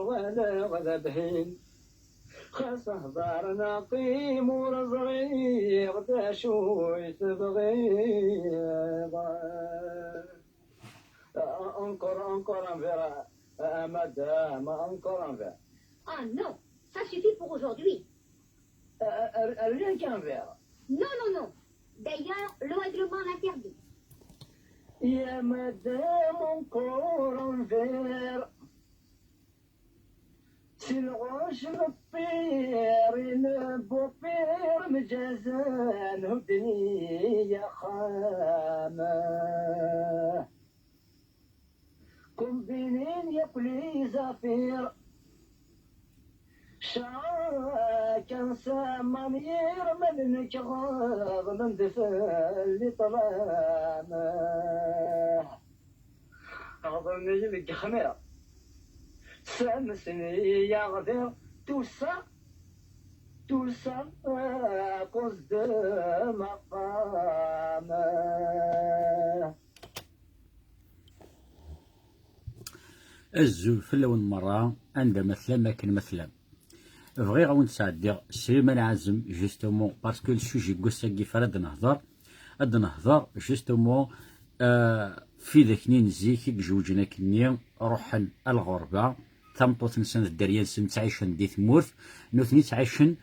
ولا غذبهين خاص هضارنا قيم ورزري غدا شوي تبغي encore un verre, madame, encore un verre. Ah non, ça suffit pour aujourd'hui. Rien qu'un verre. Non, non, non. D'ailleurs, le règlement l'interdit. يا مدام encore un verre. سي الغوش الطير البوبير مجازان هدني يا خامه كم بينين يقلي زفير شاكن سامانير من نكغاض من دفل طلامه أظن لك خمير سامسني يا غدير توسع قصد مقامه الزلفل والمرأة عندما مثلا كان مثلا بغيغ وين نساعد سليمان عازم جوستومون باسكو السوجي كوساكي فرد نهضر جوستومون في ذاك نزيك جوجنا كني روحن الغربة ثمطوت نسان الدريان سن تعيشن دي ثمورث نوثني تعيشن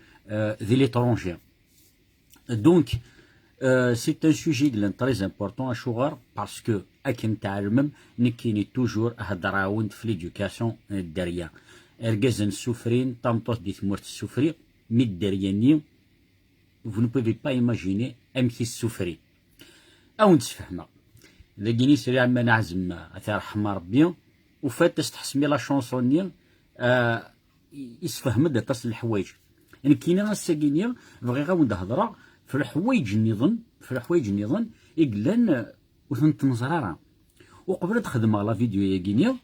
ذي ليترونجي دونك سي ان سوجي كلان تري امبورطون اشوغار باسكو اكن تعلمم نكيني توجور هضراوند في ليدوكاسيون الدريا اركازن السفرين طامطوس دي ثمورت السفري مي الدرياني vous ne pouvez pas imaginer امكي السفري او نتفهمها لقيني سري عما نعزم اثار رحمه ربي وفات تستحسمي لا شونسوني يسفهم دا تصل الحوايج يعني كاينه الساكينيا بغي غاود هضره في الحوايج النظام يقلن وثنت نزرارة وقبل تخدم على فيديو يا كينيا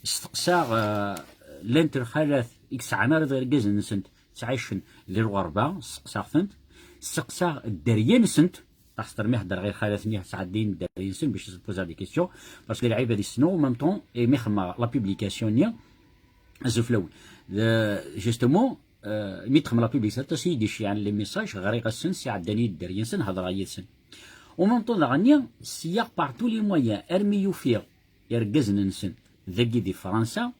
استقسا لانتر خالات اكس عمار غير كازن سنت تعيشن ذي الغربة استقسا الدريان سنت تحصر مي هضر غير خالات مي سعدين الدريان سنت باش تبوزا دي كيسيون باسكو العيبه دي السنو ميم طون اي مي خما لا بوبليكاسيون نيا الزفلاوي جوستومون مي تخم لا بوبليكاسيون تا سيدي شي عن لي ميساج غير غاسن سي عداني الدريان سن هضر غير سن ومن طون غنيا سياق بارتو لي مويان ارمي يوفير يركز ننسن ذاكي دي فرنسا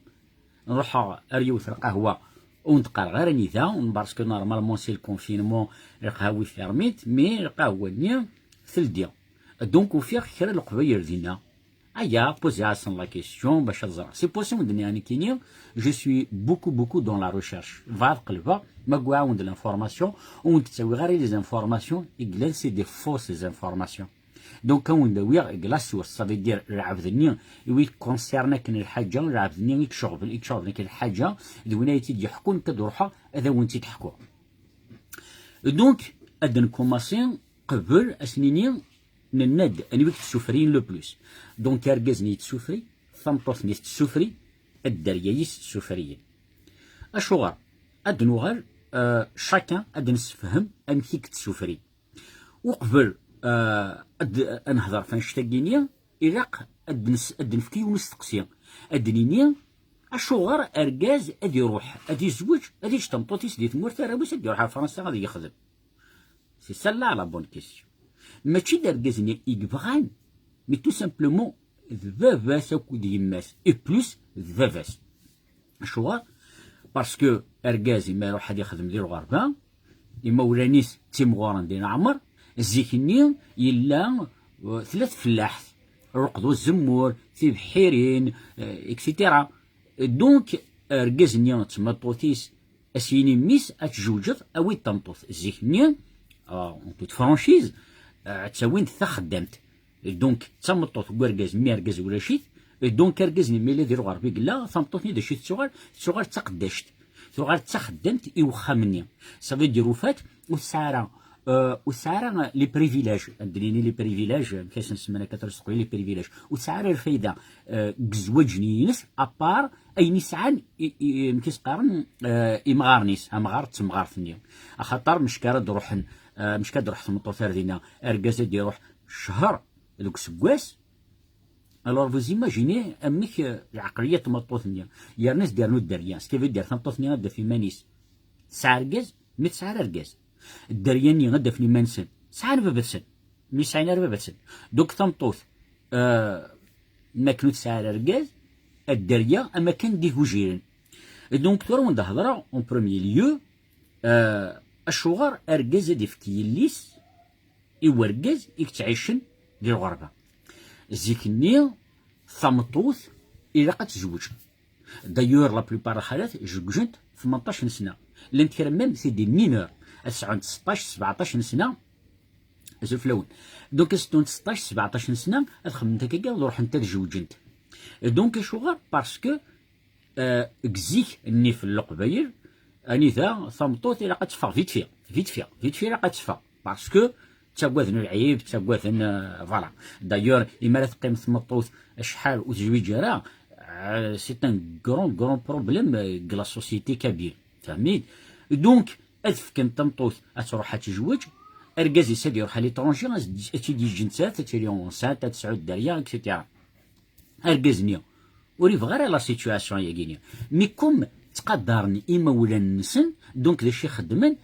نروح اريوث القهوه ونتقال غير نيتا باسكو نورمالمون سي الكونفينمون القهوي فيرميت مي القهوه نيا ثلديا دونك وفير خير القبايل دينا ايا بوزي عسن لا كيسيون باش تزرع سي بوسيبل دنيا انا كينيا جو سوي بوكو دون لا ريشيرش فار قلبا ما كواعون لانفورماسيون ونتساوي غير لي زانفورماسيون اكلال سي دي فوس زانفورماسيون دونك كون داوير كلا سورس صافي دير العبدني وي كونسيرناك الحاجه العبدني يكشغل لك الحاجه دوينايتي يحكون كدروحها هذا وين تحكوا دونك ادن كوماسين قبل اسنيني نناد اني وقت السفرين لو بلوس دونك اركزني تسفري ثمطوثني تسفري الدريايس السفريين اشوغر ادنوغر شاكان اد نسفهم امكيك تسفري وقبل نهضر فنشتاقينيا إراق اد نفكي ونستقسي ادنينيا اشوغر اركاز اد يروح اد يزوج اد يشتمطوتيس دي ثمورت راه اد يروح لفرنسا غادي يخدم سي سلا لا بون كيسيون ماشي داركازني يبغان مي تو سامبلومون ذباباس اكود يماس اي بلوس ذباباس شوغر باسكو اركازي ما يروح حد يخدم ديال الغربه اما ولانيس تيمغورن ديال عمر الزيكني يلا ثلاث فلاح رقدوا الزمور في بحيرين اكسيتيرا دونك اركازني تمطوتيس اسيني ميس اتجوجت اوي تمطوط الزيكني اون توت فرانشيز تساوين تا خدامت دونك تمطوط كاركاز مي اركاز ولا شيت دونك اركازني ميلا ديال الغربي قلا تمطوطني دا شي تصغر تقداشت تصغر تخدمت يوخا مني صافي ديرو فات وسعر لي بريفيلاج دريني لي بريفيلاج كاش نسمينا كترسقوا لي بريفيلاج وسعر الفايده كزواج نيس ابار اي نسعان كيسقارن امغارنيس امغار تمغارثني خاطر مشكاره دروحن مشكا دروح تمطوثار دينا اركازا ديروح شهر دوك سكواس الوغ فوز ايماجيني امك العقليه تمطوثنيا يا ناس دارنو الدريان سكيف دير تمطوثنيا غدا في مانيس تسعة ركاز مي تسعة ركاز الدرياني غدا في مانسن تسعة بابا سن مي تسعين بابا سن دوك تمطوث ما كانوا تسعة ركاز الدريا اما كان دي هجيرن دونك تورا وندا هضره اون بروميي ليو الشغار اركاز دي فكي الليس يوركاز يكتعيشن ديال الغربه زيكني ثمطوث الى قد تزوج دايور لا بلوبار الحالات زوجت 18 سنه لان كرا ميم سي دي مينور اسعون 16 17 سنه زفلون دونك ستون 16 17 سنه خممت هكاكا نروح انت تزوجنت دونك شغار باسكو كزيك اني في القبايل اني ذا ثمطوث الى قد تفا فيت فيا قد تفا باسكو تاكواذن العيب تاكواذن فوالا دايور إما لا تقيم ثمطوث شحال وتزويج راه سي ان كرون بروبليم كلا سوسيتي كبير فهميت دونك اذفكن تمطوث تروح تزوج اركاز يساد يروح ليترونجي تيجي جنسات تيري اونسات تسعود داريا اكسيتيرا اركازني وريف غير لا سيتواسيون ياكينيا مي كوم تقدرني إما ولا نسن دونك داكشي خدمن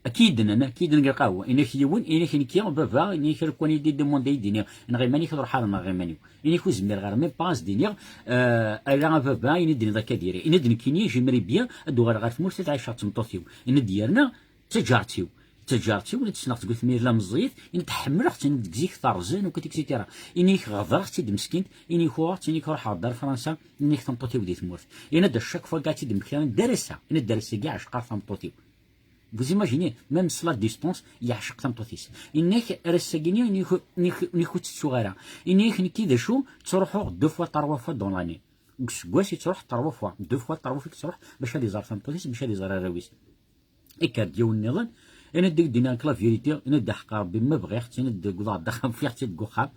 اكيد نلقاو انك يون انك نكيا بابا انك ركوني دي دوموندي دينيا غير ماني كنروح على غير ماني انك زمير غير مي باس دينيا الا بابا اني دين ذاك ديري ان دنكيني جمري بيا ادو غير في مرسى تعيش تمطوثيو ان ديالنا تجارتيو ولا تسناق تقول ثمير لا مزيت ان تحمل حتى ندكزيك طرزان وكتكسيتيرا انك غضر تي مسكين انك خوات انك روح دار فرنسا انك تمطوثيو دي تمورث ان دا شاك فوا كاتي دمكان درسها ان درسها كاع عشقا تمطوثيو Vous imaginez, même cela distance, il y a chaque temps totis. Innek resagini نيكو تسوغارا. إنك نكي ذا شو تروحوا دو فوا تروا فوا دون لاني. كواش تروح تروا فوا دو فوا تروا فيك تروح باش هادي زار فهم توتيس باش هادي زار راويس. إكاد ديال النظام أنا ديك دينا كلا فيريتي أنا دا حقا ربي ما بغي حتى أنا دا قضاء دخل في حتى تقوخاب.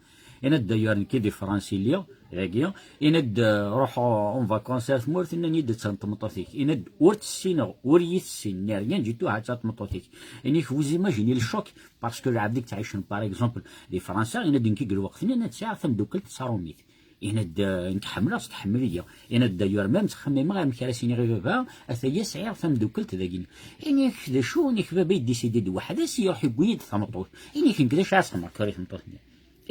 أنا دا يورن كي دي فرنسي ليا راكيا أنا دا روح اون فاكونس ثمورث أنني دا تنطمطوثيك أنا دا ورت السين وريت السين ناريان جيتو عاد تنطمطوثيك أني فوز ايماجيني الشوك باسكو العبد تعيش باغ اكزومبل لي فرنسا أنا دا نكيك الوقت أنا تساعة ثم دوكلت صاروميت أنا دا نتحملها تحمليا أنا دا يور مام تخمم غير مكراسيني غير بابا أثايا سعير ثم دوكلت ذاكين أني كذا شو أني بابا يديسيدي دو واحد يروح يقيد ثمطوث أني كذا شاع ثمر كاري ثمطوث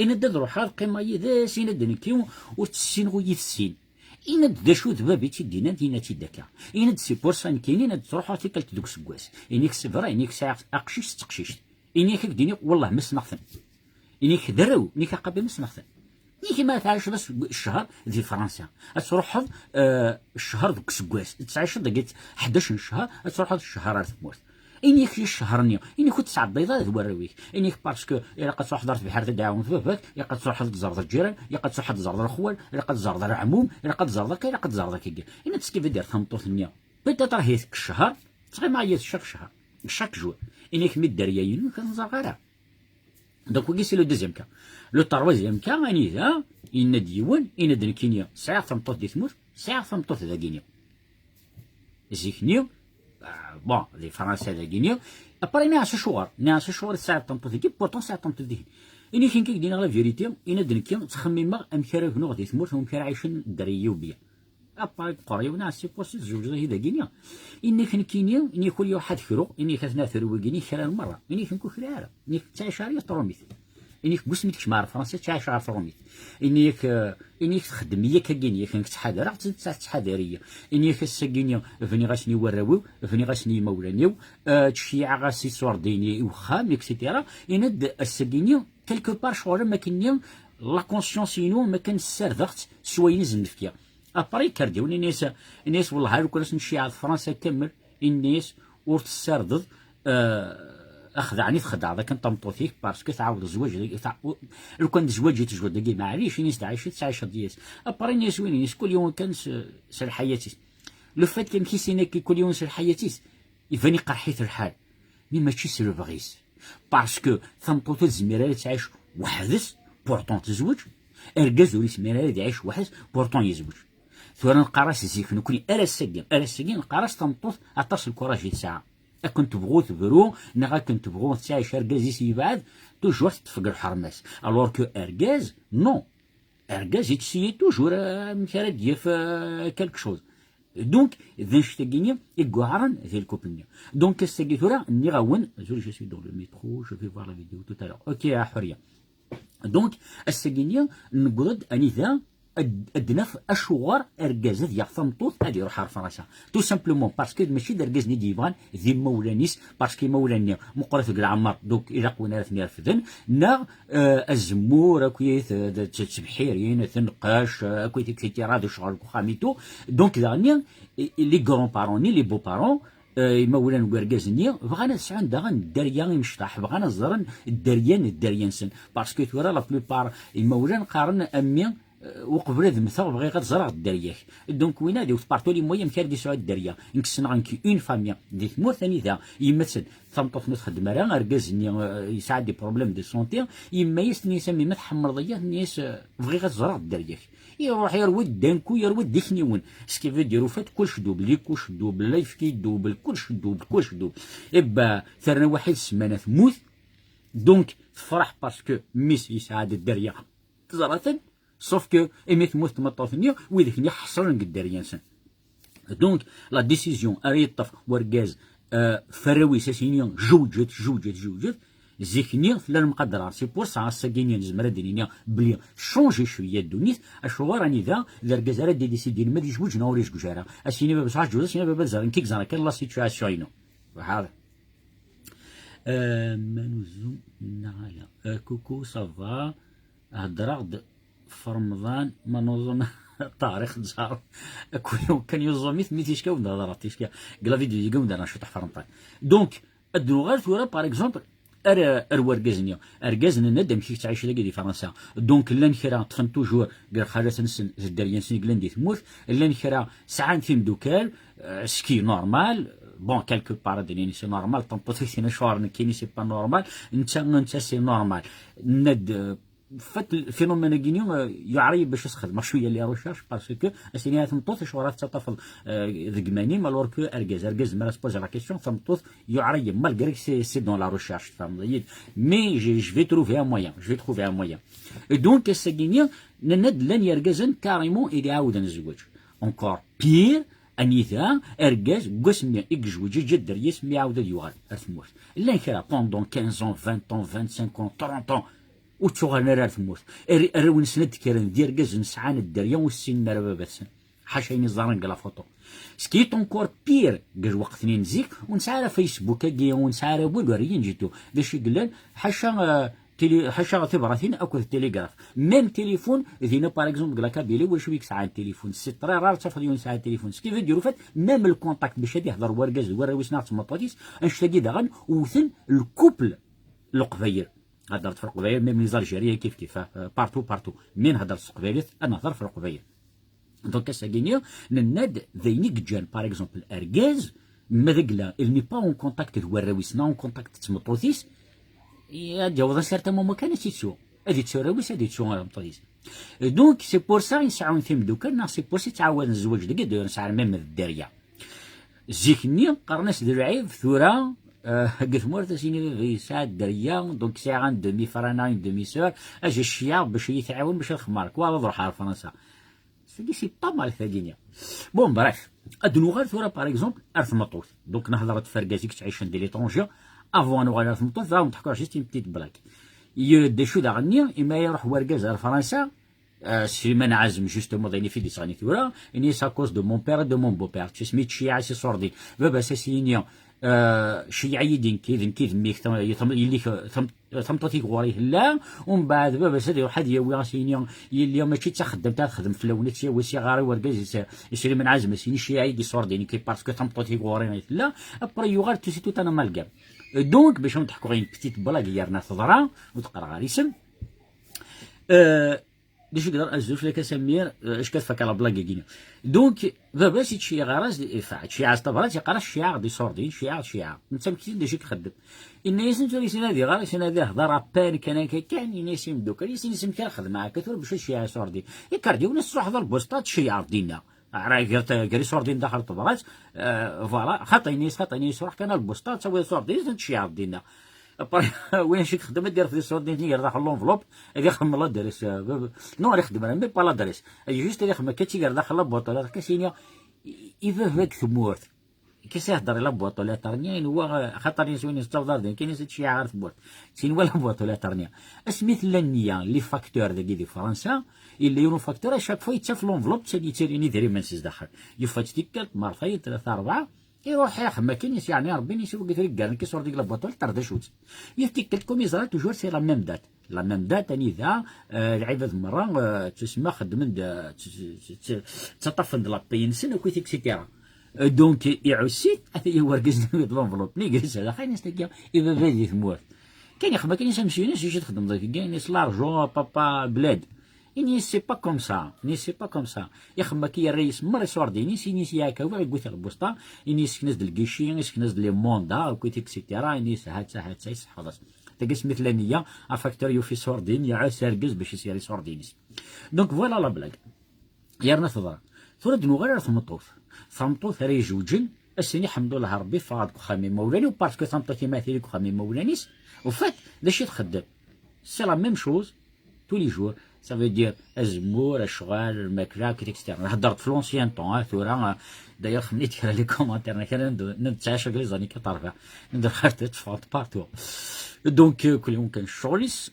إن دا روح هاد قيمة يدا سين دا نكيو وتسين غوي السين إن دا شو ذبا بيتي دينا تيداكا إن دا سي بورسان كاينين تروح تيكلت دوك سكواس إنك سفرا إنك ساعة أقشيش تقشيش إنك ديني والله مس نخثن إنك درو إنك قبل مس نخثن إنك ما تعيش بس الشهر في فرنسا تروح الشهر دوك سكواس تعيش دقيت 11 شهر تروح الشهر ثمورث إنك الشهرني إنك كنت تسعد بيضاء ذوراويك إنك باسكو إلا قد تروح حضرت بحال تعاون في باباك إلا قد تروح تزرد الجيران إلا قد تروح تزرد الخوال إلا قد تزرد العموم إلا قد تزرد كا إلا قد تزرد كيكا إن تسكيف دير ثمطوث النيا بيتا راهي الشهر تغير معايا شاك شهر شاك جوع إنك مي الدريايين كنزر غيرها دونك وكي سي لو دوزيام كا لو تروازيام كا غاني ذا إن ديوان إن دنكينيا ساعة ثمطوث دي ثموت ساعة ثمطوث ذا كينيا زيكنيو بون لي فرنسا لا غينيو ابري ناس شوار ساعه تنطوثيكي بورتون ساعه تنطوثيكي اني كين كيدينا لا فيريتي ان دنكي تخمم ام كرا كنو غادي تموت هم كرا عايشين دريو بيا ابري قريب ناس سي بوسي زوج هذا غينيا اني كن كينيو اني كل واحد كرو اني كثنا ثرو غيني كرا مره اني كنكو كرا اني تعيش عليا طروميت انيك بوسميتكش مع فرنسا تعيش على فرنسا انيك تخدم هي كاكينيا كانك تحاضر تحاضريه انيك الساكينيا فني غاسني وراويو فني غاسني مولانيو تشيع غاسي صور ديني وخام اكسيتيرا ان الساكينيا كلكو بار شغل ما كاين لا كونسيونسينو ما كان السردغت سوين زنفكيا ابري كارديو الناس والله لو كنت نمشي على فرنسا كمل الناس ورت السردغ اخذعني تخدع ذاك نطمطوثيك باسكو تعاود الزواج لو كان الزواج يتزوج داكي معليش ناس تعيش دياس ابري ناس وين ناس كل يوم كان سال حياتي لو فات كان كيسينا كل يوم سال حياتي يفاني قرحيت الحال مي ماشي سي لو فغيس باسكو ثمطوث الزميره تعيش وحدس بورطون تزوج اركاز ولي سميره يعيش وحدس بورطون يزوج ثورا نقراس زيك نكوني ارساكين نقراس تمطوث اطاس الكوراج ساعه كنت تبغوا تبرو نغا كنت تبغوا تعيش اركاز يبعد توجور تفقر الحرماس الوغ كو اركاز نو اركاز يتسيي توجور مثلا ديف كالك شوز. دونك ذا شتاكينيا يقعرن ذي الكوبلنيا. دونك الساكي ثورا ني غاون جو سوي دون لو ميترو جو في فوار لا فيديو تو تالور اوكي يا حريه. دونك الساكينيا نقرد اني ذا ادناف اشوار اركاز ذي ثمطوط هادي يروح فرنسا تو سامبلومون باسكو ماشي دركاز ني ديفان ذي مولانيس باسكو مولاني مقرث العمر دوك الى قونا ثني رفدن نا الزمور اكوي تسبحيرين ثنقاش اكوي تيتيراد شغل خاميتو. دونك دانيا لي غران بارون ني لي بو بارون يمولان كركازني بغانا نسعى داغن الدريا يمشطح بغانا زرن الدريان سن باسكو تورا لا بلوبار يمولان قارن امي وقبل هذا مثال بغي غتزرع الدرياك. دونك وين هادي وتبارطو لي مويا مكار دي سعود الدريا نكسنا غنكي اون فاميا دي ثمور ثاني ذا يمثل ثمطوط نتخدم راه اركازني يساعد دي بروبليم دي سونتي يما يسني يسمي متحمر ضيا الناس بغي غتزرع الدرياك يروح يرود دانكو يرود ديكنيون سكيفي ديرو فات كلش دوب لي كلش دوب لايف كي دوب كلش دوب كلش دوب ابا ثرنا واحد السمانه تموت. دونك تفرح باسكو ميس يساعد الدريا تزرعت سوف كو ايمي تموت تمطوثني ويدك ني حصرن قداريان سن. دونك لا ديسيزيون اريطف وركاز فراوي ساسينيون جوجت زيكني لا المقدره سي بور سا ساكينيا نزمر دينيا بلي شونجي شويه الدنيا اشوا راني ذا الركاز راه ديسيدي ما ديش وجنا وريش كجاره اسيني بابا صح جوز اسيني بابا زارن كيك زارن كان لا سيتواسيون هذا منوزو نعلا كوكو صافا هضرغد في رمضان ما نظن طارق جار كل كان يوزوميت ميتيش كاو نهضر تيشكا قلا فيديو يقوم دانا شو تحفر نطاي. دونك الدروغات ثورا باغ اكزومبل اركازنيا اركازنا ندم كي تعيش لاكي دي فرنسا. دونك لان خيرا تخن توجور قال خاله سنسن الدريان سن قلان دي تموت لان خيرا ساعات في مدوكال سكي نورمال بون كالكو بار ديني سي نورمال طنطوتي سي نشوار كيني سي با نورمال انت سي نورمال ند فات الفينومين كينيو يعري باش يسخدم شويه لي روشيرش باسكو اسيني تمطوط شورات تطفل ذقماني مالور كو اركاز ما سبوز لا كيسيون تمطوط يعري مالغري سي دون لا روشيرش فهمت مي جو في تروفي ان مويان جو تروفي ان مويان. دونك الساكينيا نند لن يركزن كاريمون الى عاود نزوج اونكور بير انيثا اركاز قسمي اكجوج جدر يسمي عاود يوغال ارثموت لا كرا بوندون 15 20 25 30 وتشوغل راه تموت روين سند كيرن دير كاز نسعان الدريا والسن راه بابسن حاشيني زارن لا فوتو سكيت اونكور بير قال وقتني نزيك ونسعى فيسبوك كي ونسعى بولوريين جيتو باش يقلن حاشا حاشا تبراثين اكو التليغراف ميم تليفون ذينا باغ اكزومبل كلا كابيلي واش ويك ساعه التليفون سي تري رار تفضيون ساعه التليفون سكيف يديروا فات ميم الكونتاكت باش يهضر وركاز ورا ويسنا تمطوطيس انشتاقي داغن وثن الكوبل القبايل هضرت في القبايل ميم لي زالجيريا كيف بارتو من هضرت في القبايل انا هضر في القبايل. دونك ساكينيا نناد ذينيك جان باغ اكزومبل اركاز مذقلا il n'est pas en contact الوراويسنا اون كونتاكت تمطوطيس يجاوز سيرتامون ما كانش يتسو هادي تسوراويس هادي تسو مطوطيس. دونك سي بور سا يسعون ثيم دوكا سي بور سي تعاود الزواج ديك داير نسعى ميم الداريه زيكني قرناس درعيب ثورا قلت مورتا سيني ساعة دريا دونك ساعة دمي فرانا دمي سور اجي الشياع باش يتعاون باش الخمار كوا نروح على فرنسا سي با مال ثانية. بون بريف ادنوغال ثورا باغ اكزومبل ارث مطوط دونك نهضر فركازيك تعيش دي ليترونجي افون نوغال ارث مطوط فاهم نحكوا جيست اون بتيت بلاك يدشو داغني اما يروح وركاز على فرنسا سي من عزم جوستومون ضيني في ديساني ثورا اني ساكوز دو مون بير دو مون بو بير تسميت شيعة سي صوردي بابا ساسينيا شيعيين كيذ ميك يلي ثمطتي غوريه لا ومن بعد بابا سيدي واحد يا سيني يلي ماشي تخدم تخدم في الاولى سي وسي غاري وركاز يسير من عزم سيني شيعي دي صور ديني كي باسكو ثمطتي غوريه لا ابري يغار تو سي تو انا مالكام. دونك باش نضحكوا غير بتيت بلاك يرنا تضرا وتقرا غير اسم باش يقدر ازوج لك سمير اش كتفك على بلاك كينا. دونك بابا سي شي غراز فاعل شي عاز طبرات يقرا الشيعة دي صوردين شيعة انت مكتين داش يخدم ان يسن تولي سينا دي غير سينا دي هضر بان كان ينسم دوك يسن يسم كنخدم معاك كثر باش الشيعة صوردين يكاردي وناس تروح حضر بوسطات شيعة دينا راهي قال صوردين داخل طبرات فوالا خاطيني روح كان البوسطات تسوي صوردين شيعة دينا وين شي خدمه دير في السوردينتي داخل لونفلوب هذه يخدم لا دارس نو راه يخدم مي با لا دارس جوست هذه خدمه كاتشي داخل لا بوطه كاسينيا اذا هاك ثمورت كيس يهضر لا بوط ولا ترنيا هو خاطر يسوين يستوضر دين كاين شي عارف بوط سين ولا بوط ولا ترنيا اسميت النيه لي فاكتور داكي دي فرنسا اللي يونو فاكتور شاك فوا يتشاف لونفلوب تسالي تيريني ديري منسز داخل يفات تيكالت مرتين ثلاثه اربعه يروح ياخ ما كاينش يعني ربي يشوف قلت لك كاع كيصور ديك لابوط ولا طرد شوت يتيكالت كوم يزرا توجور سي لا ميم دات لا ميم دات اني ذا العباد مره تسمى خدم تطفن لا بينسن وكيت اكسيتيرا دونك يعسيت حتى هو ركز لونفلوب لي جلس على خاين نستقيا اذا بادي ثموت كاين يخدم كاين يمشي ناس يجي تخدم ضيف كاين يس لارجون بابا بلاد اني سي با كوم سا ني سي با كوم سا يخدم كي الرئيس مر سورديني سيني سياكا ولا قلت البوسطه اني سكنز الكيشي سكنز لي موندا وكيت اكسيتيرا اني ساعات خلاص تقيس مثلانيه افاكتور يو في سوردين يا ساركز باش يسير سوردينيس دونك فوالا لا بلاك يرنا تضرب ترد نغير ثمطوث راه يجوجن السني الحمد لله ربي فاض خامي مولاني وباسكو ثمطوث يماثلك خامي مولانيس وفات داش تخدم سي لا ميم شوز تو لي جور سا فو دير الزمور الشغال الماكله كي اكسترن هضرت في لونسيان طون ثورا داير خمنيت كان لي كومونتير كان نتعاشر لي زاني كطرفه ندير خاطر تفاض بارتو دونك كل يوم كان شغليس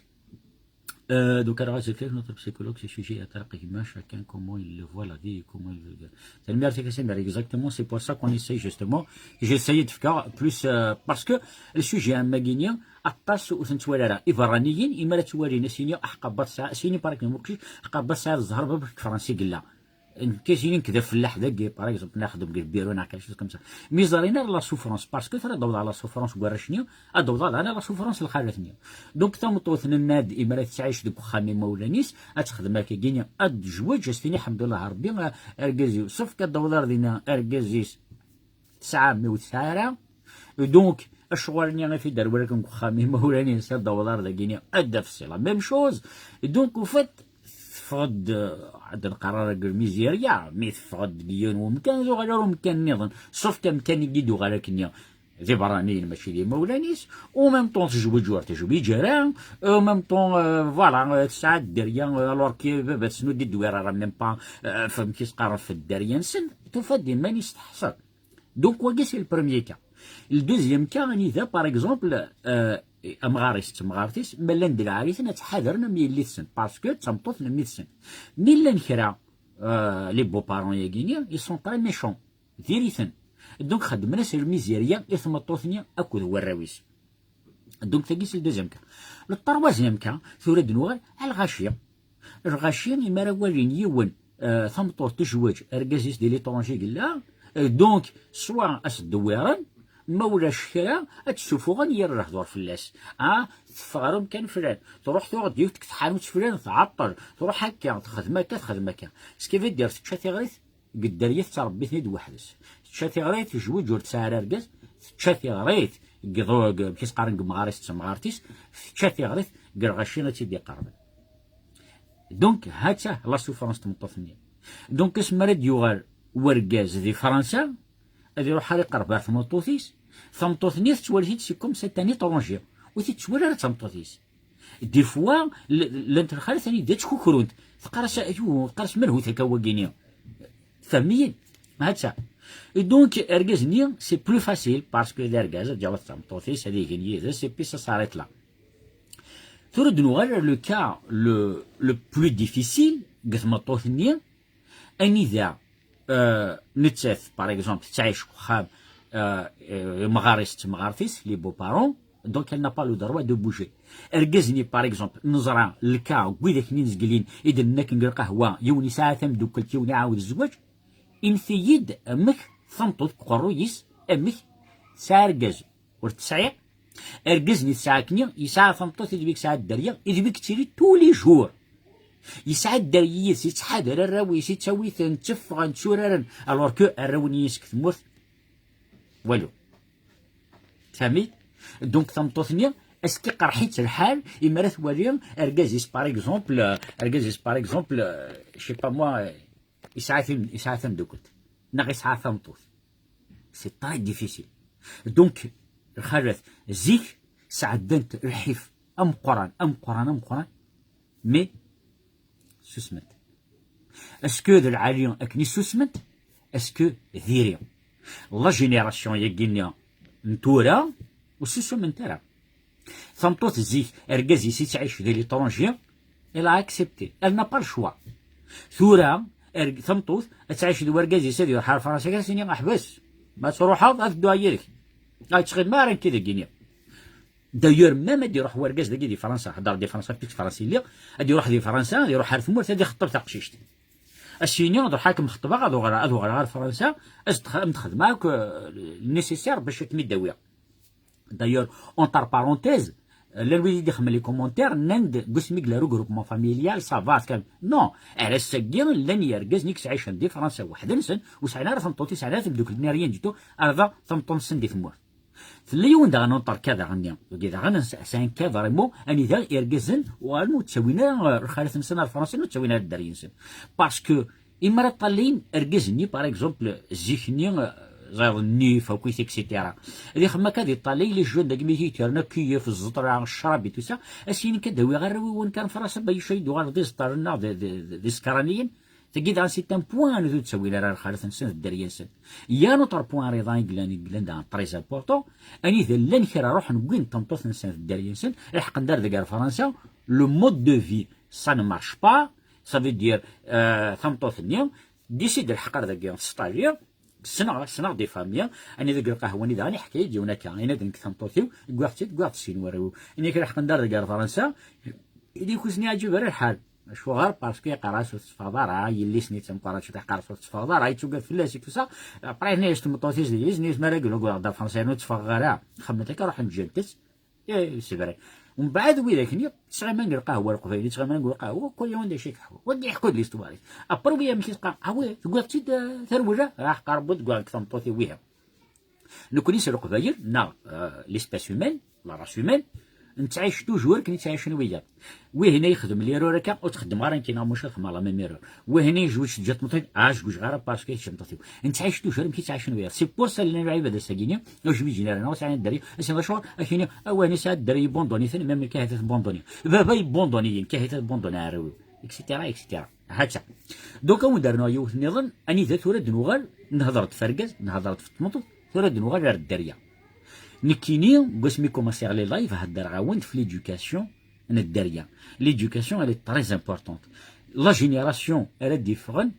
Donc alors c'est clair notre psychologue ce sujet attaque chacun comment il le voit la vie comment il veut c'est exactement c'est pour ça qu'on essaye justement j'ai essayé de faire plus parce que le sujet ماكينيا اطاس وتنتوالى ايفرانيين اما لا توالينا سيني احقبات ساعه سيني بارك نموكش حقبات ساعه الزهر بالفرنسي قلا كاينين كذا فلاح داكي باغ اكزومبل ناخذ بالبيرو ناكل شي كيما ميزارينا لا سوفرونس باسكو ثرا دوض على سوفرونس كوارشنيا دوض على لا سوفرونس الخالتنيا دونك تمطوثنا الناد اما تعيش دوك خامي مولانيس تخدم هكا كينيا جواج استني الحمد لله ربي اركازي صف كدوض دينا اركازيس 909 دونك الشغل اللي في دار ولكن خامي مولانيس دوض داكينيا ادفسي لا ميم شوز دونك وفات فقد عند القرار الميزيريا ميث فقد بيون ومكان زو غير ومكان نظن صوف كان يجدو غير كنيا ذي برانيين ماشي لي مولانيس و ميم طون تجوي جوار تجوي جيران و ميم طون فوالا ساعات دريا الوغ كي بابا سنو دي دويرا راه ميم با فهم كي تقرب في الدريا نسن تفادي ماني يستحصل دونك واكي سي البروميي كا الدوزيام كا راني ذا باغ اكزومبل مغارتيس ملا ندير عاريثنا تحذرنا من اللي تسن باسكو تمطوثنا من السن ملا نكرا لي بو بارون يا غينيا يي سون طري ميشون ديريثن دونك خدمنا سير الميزيريا يثمطوثنيا اكل وراويس دونك تاكيس الدوزيام كا الطروازيام كا ثورة دنوغال على الغاشيه ما راه والين يون ثمطوث تجواج اركازيس دي ليترونجي قلا دونك سوا اسدويران ما ولاش كرا تشوفو غادي يرهضوا فلاس تفغرهم كان فلان تروح تقعد ديك تحانوت فلان تعطل تروح هكا تخدم هكا سكيفي دير تشاتي غريت قداريه تربيتني د وحدس تشاتي غريت جوج جور تسعه ركز تشاتي غريت كيضوق كيس قارن مغاريس تمغارتيس تشاتي غريت كرغاشينا تيدي قرب دونك هاتا لا سوفرونس تمطفني دونك اسم راد يوغال وركاز دي فرنسا هذي يروح حريق ربع ثمطوثيس ثمطوثنيس تواليت سي كوم سيتاني طرونجي وتتوالى راه ثمطوثيس دي فوا لانت الخالة ثاني دات كوكروند تقرس ايوا تقرس منه هكا واكينيا فهميين هاتشا دونك اركازني سي بلو فاسيل باسكو الاركاز جاوت ثمطوثيس هذه كنيه سي بيسا صارت لا ترد نغير لو كا لو بلو ديفيسيل كثمطوثني اني ذا نتساف باغ اكزومبل تعيش خام مغارتيس لي بو بارون دونك elle n'a pas le droit de bouger اركزني باغ اكزومبل نزرع الكا كويداك نزقلين اذا ناكن قهوه يوني ساعه ثم دوكلت يوني عاود الزواج انثيد امك ثمطط قرويس امك ساركز ورتسعي اركزني ساعه كنيا يساعه ثمطط ديك ساعه الدريه اذا بك تشري تولي جور يسعد دريس يتحادر الراويس يتسوي تنتف غنتشورارن الوغ كو الراونيس كتموت والو فهميت دونك تمطوثنيا اسكي قرحيت الحال اما راه توالي اركازيس باغ اكزومبل شي با موا يسعى دوكلت ناغي يسعى تمطوث سي طاي ديفيسيل دونك الخالات زيك سعدنت الحيف ام قران ام قران ام قران مي سوسمنت اسكو ذا العاليون اكني سوسمنت اسكو ذيري لا جينيراسيون يقينا نتورا وسوسو من ترى ثمطوت زيك اركازي سي تعيش في ليترونجي الى اكسبتي ال نا با الشوا ثورا ثمطوت تعيش في وركازي سيدي يروح فرنسا كاسيني احبس ما تروح افدو عيالك تشغل ما راه كذا كينيا دايور ما يروح وركاز دي فرنسا حضر دي فرنسا بيك فرنسي اللي غادي يروح دي فرنسا غادي يروح عارف مورت غادي يخطب تاع قشيشتي السينيو غادي حاكم خطبه غادو غير فرنسا تخدم معاك النيسيسير باش تمد داويه دايور اونتر بارونتيز لا الوالد يخمم لي كومونتير نند قسميك لا روغروبمون فاميليال صافا كان نو على السكين لن يركز نيكس عايش دي فرنسا واحد نسن وسعنا راه ثمطوتي سعنا دوك الناريين جيتو هذا ثمطون سن دي ثمور تليون دا غنوطر كذا غنيا كذا غنسان كذا فريمون اني ذا يركزن وانو تسوينا الخالث نسنا الفرنسي تسوينا الدارين سن باسكو اما طالين اركزني باغ اكزومبل زيخني غير النيف او كويس اكسيتيرا اللي خما كادي طالي لي جون داك ميكي تيرنا كيف الزطر الشرابي تو سا اسين كداوي غير وين كان فرنسا باي شي دو غير دي زطرنا دي سكرانيين تجد عن سيتان بوان اللي تسوي لها الخالث نسن الدريان سن يا نوتر بوان ريضان يقلان دا طريز امبورطون اني ذا لن كرا روح نقول تنطوث نسن الدريان سن الحق ندار دكار فرنسا لو مود دو في سا نو مارش با سا في دير ثمطوث اليوم ديسيد الحقر دكار ستاليا سنة دي فاميا اني ذاك القهوه دا راني حكايه جونا كان انا دنك ثمطوثيو كواعت سين وراو اني كنحق ندار دكار فرنسا يدي كوزني عجب الحال شوغار باسكو قرا سوت تفاضل يلي سنيت قرا شي قرا سوت تفاضل توقف في لاسيك توسا بري نيش تمطوتيز ديز نيش ما راكلو دا فرنسا نو تفغرا خمتك روح نجلتس يا سي فري ومن بعد وياكني تسعه ما نلقى قهوه القفيلي تسعه ما نقول قهوه كل يوم داير شي قهوه ودي يحكوا لي ستواري ابروبيا مشي قهوه تقول تشد ثروجه راح قرب تقول تمطوتي ويها نكوني سير القبايل نا ليسباس هيومان لا راس هيومان نتعايش توجور كني تعايش وياك وهنا يخدم لي روركا وتخدم غير كاين مش خدمه لا ميميرور وهنا جوج جات مطيب جوج غير باسكو تشمطيو نتعايش توجور كي تعايش وياك سي بور سا اللي نلعب هذا ساكينيا واش بيجي انا وسع الدري اسمع شو اكيني اواني سا الدري بوندوني ثاني ميم كاهتات بوندوني بابا بوندونيين كاهتات بوندوني عراوي اكسيتيرا اكسيتيرا هاتشا دوكا ودارنا يوث نظن اني ذات ولد نوغال نهضرت فركاز نهضرت في الطمطو ولد نوغال على الدريه نكيني قسمي كوماسيغ لي لايف هدر عاونت في ليدوكاسيون الداريه ليدوكاسيون الي تري امبورطونت لا جينيراسيون الى ديفرون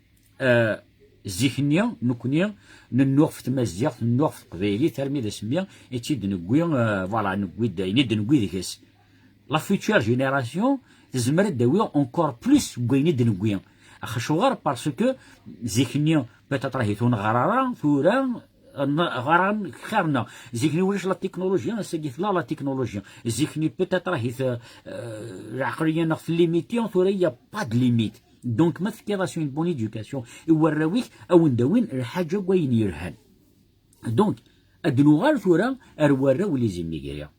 زيكنيا نكونيا ننوغ في تمازيغ ننوغ في قبايلي ترمي سميا اتيد نكوي فوالا نكوي ند نكوي ديكاس لا فيتشر جينيراسيون تزمر داوي اونكور بلوس كويني دنكوي اخشوغار باسكو زيكنيا بيتات راهي ثون غرارا ثورا غرام خيرنا زيكني ولاش لا تكنولوجيا سيديت لا تكنولوجيا زيكني بيتات راهي العقليه في ليميتيون ثوريا با د ليميت دونك ما تكيراسيون بون ايدوكاسيون يوراويك او نداوين الحاجه وين يرهن دونك ادنوغال ثورا اروراو لي زيميغريا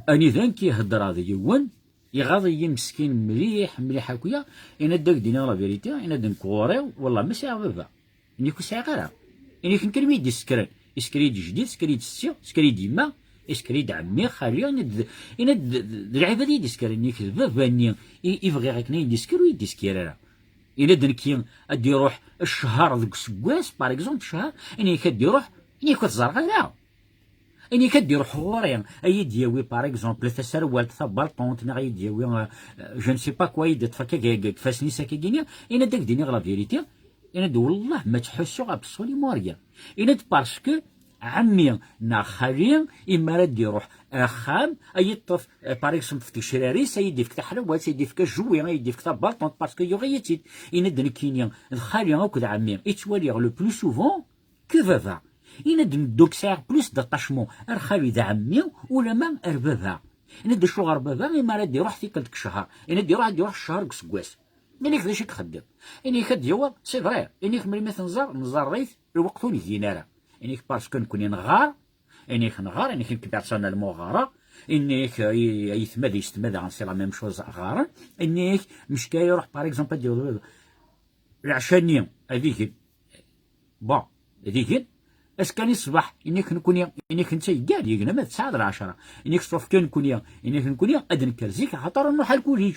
اني ذان كيهضر هذا يوان يغاضي مسكين مليح هكويا انا داك دينا لا فيريتي انا دنكوري والله ما ساعه بابا اني كو ساعه غير اني كنكلم يدي سكران اسكريد جديد سكريد السي سكريد ديما اسكريد عمي خالي انا العباد يدي سكران نيك بابا يبغي غير كنا يدي سكر ويدي سكير الا دنكي ادي يروح الشهر ذاك السكواس باغ اكزومبل الشهر اني كدي يروح اني كتزرق لا اني كدي يروح غوريا اي دياوي باغ اكزومبل تسروال تبالطونت نغي دياوي جو نسي با كوا يدت فكا فاسني ساكينيا انا داك ديني غلا فيريتي انا والله ما تحسوا ابسولي موريا انا باسكو عمي نا خالي اما راه يروح خام اي طف باغ اكزومبل في الشراري سيدي في حلوه سيدي في جوي يدي في بالطون باسكو يغيتي انا دنكينيا الخالي هكذا عمي يتوالي لو بلو سوفون كو فافا انا دوك ساعه بلوس داتاشمون الخالي ذا عمي ولا ما اربابها انا دي شغل بابا اما راه يروح في كلك الشهر انا يروح الشهر كسكواس اني كذا شي كخدم اني كديور سي فري اني كملي نزار ريث الوقتوني دينارا اني باسكو نكون نغار اني كنغار اني بيرسونيلمون غارا اني يتمادى يستمادى عن سي لا ميم شوز غارا اني مشكا يروح باغ اكزومبل ديال العشانيه هذيك بون هذيك كان يصبح إنك نكون إنك أنت قال يقنا ما 9 إنك صوف كان نكون إنك نكون أدن كرزيك خاطر نروح الكوليج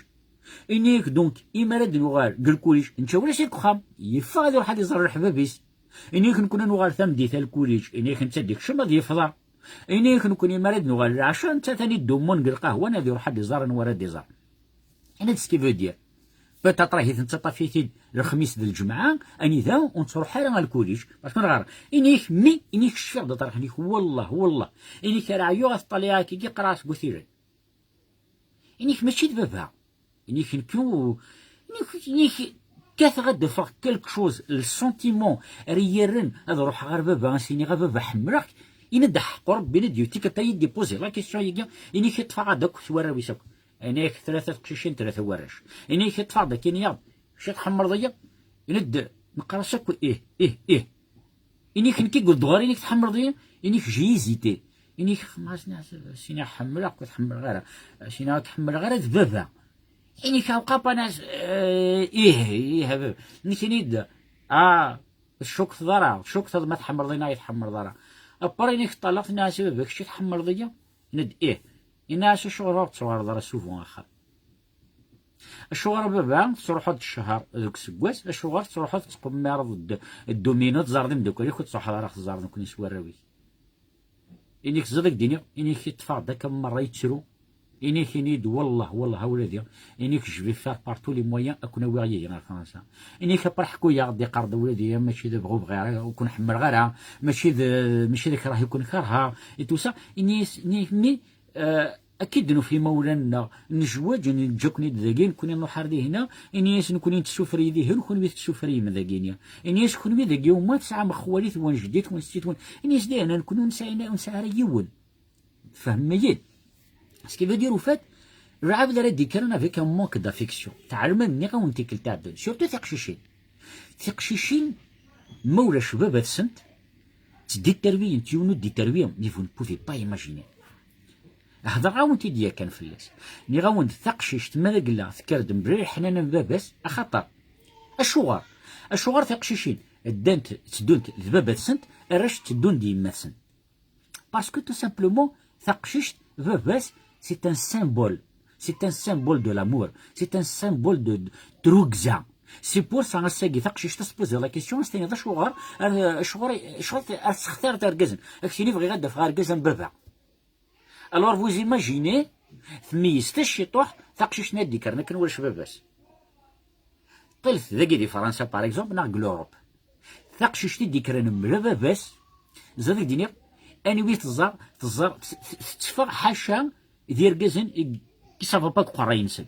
إنك دونك إما رد نغال قال الكوليج أنت ولا شي خام يفا غادي واحد يزرر حبابيس إنك نكون نغال ثم ديت الكوليج إنك أنت ديك شمض يفضل إنك نكون إما رد نغال العشاء أنت ثاني الدومون قال القهوة نادي روح حد يزار ورا ديزار أنا تسكيفو دير بتطرحي انت طفيتي الخميس ديال الجمعه اني ذا ونتروح حالا الكوليج باش نغار انيك الشيخ دا طرحنيك والله انيك راعيو غطليها كي قراس بوثيري انيك ماشي دبابها انيك نكو انيك كاث غدا فاق كالك شوز السونتيمون ريرن هذا روح غير بابا سيني غير بابا حمرك يندح قرب بين ديوتيك تا يديبوزي لا كيسيون يجي انيك يطفى غداك سوارا ويساك انيك 3 قشيشين 3 ورش انيك يتفاضل كاين ياض شي تحمر ضيا يند نقرصك ايه انيك نكي قول دغاري انيك تحمر ضيا انيك جيزيتي انيك خماسنا سينا حمر تحمر غير سينا تحمر غير ذبابا انيك اوقا ناس ايه انيك نيد الشوك ضرا الشوك ما تحمر ضينا يتحمر ضرا ابار انيك طلقت ناس بك شي تحمر ضيا ند الناس الشغل تصور ضرا سوفون اخر الشغل بابا تروح هاد الشهر ذوك سكواس الشغل تروح تقوم معرض الدومينو تزاردم دوك اللي كنت تروح راك تزارد كون يسوى الراوي انيك زادك دينيا انيك يتفاق داك مرة يتسرو انيك ينيد والله ولادي انيك جبي فار بارتو لي مويان اكون واعيين على فرنسا انيك برحكو يا غدي قرض ولادي ماشي ذا بغو بغير وكون حمر غيرها ماشي ذاك راه يكون كارها اي تو سا انيك مي اكيد انه في مولانا نجواج نجوكني ذاكين كوني نروح هنا اني نكون نتسوفري ذي نكون بيت تسوفري من ذاكينيا اني نكون بيت ذاك يوم ما تسعى مخواليت وان جديت وان ستيت وان اني سدي انا نكون نسعى يون فهم ميت سكي فادير وفات العاب راه ديكرنا افيك ان مونك دافيكسيون تعلم مني غا ونتي كل تاع سورتو ثقشيشين مولا شباب هاد السنت تدي التربيه انت يونو دي تربيه مي فون بوفي با ايماجيني هذا غاونتي ديا كان فلاس ني غاونت ثقشيش تما قلا ذكرت مبرير حنانا باباس اخطر الشوغار ثقشيشين دانت تدونت ذبابات سنت راش تدون ديما سنت باسكو تو سامبلومون ثقشيش باباس سي ان سيمبول دو لامور سي ان سيمبول دو تروكزا سي بور سا غاساكي ثقشيش تسبوزي لا كيسيون ستيني هذا الشوغار تختار تركزن اكسيني بغي غادا في غاركزن بابا الوغ فوز ايماجيني ثميز الشيطوح ثقشيش نادي كرنا كنور شباباس طلت ذاكي دي فرنسا باغ اكزومبل ناق لوروب ثقشيش تدي كرنا ملا باباس زادك دينيا انوي تزار تتفق حاشا دير كازن كي سافا با قرا ينسل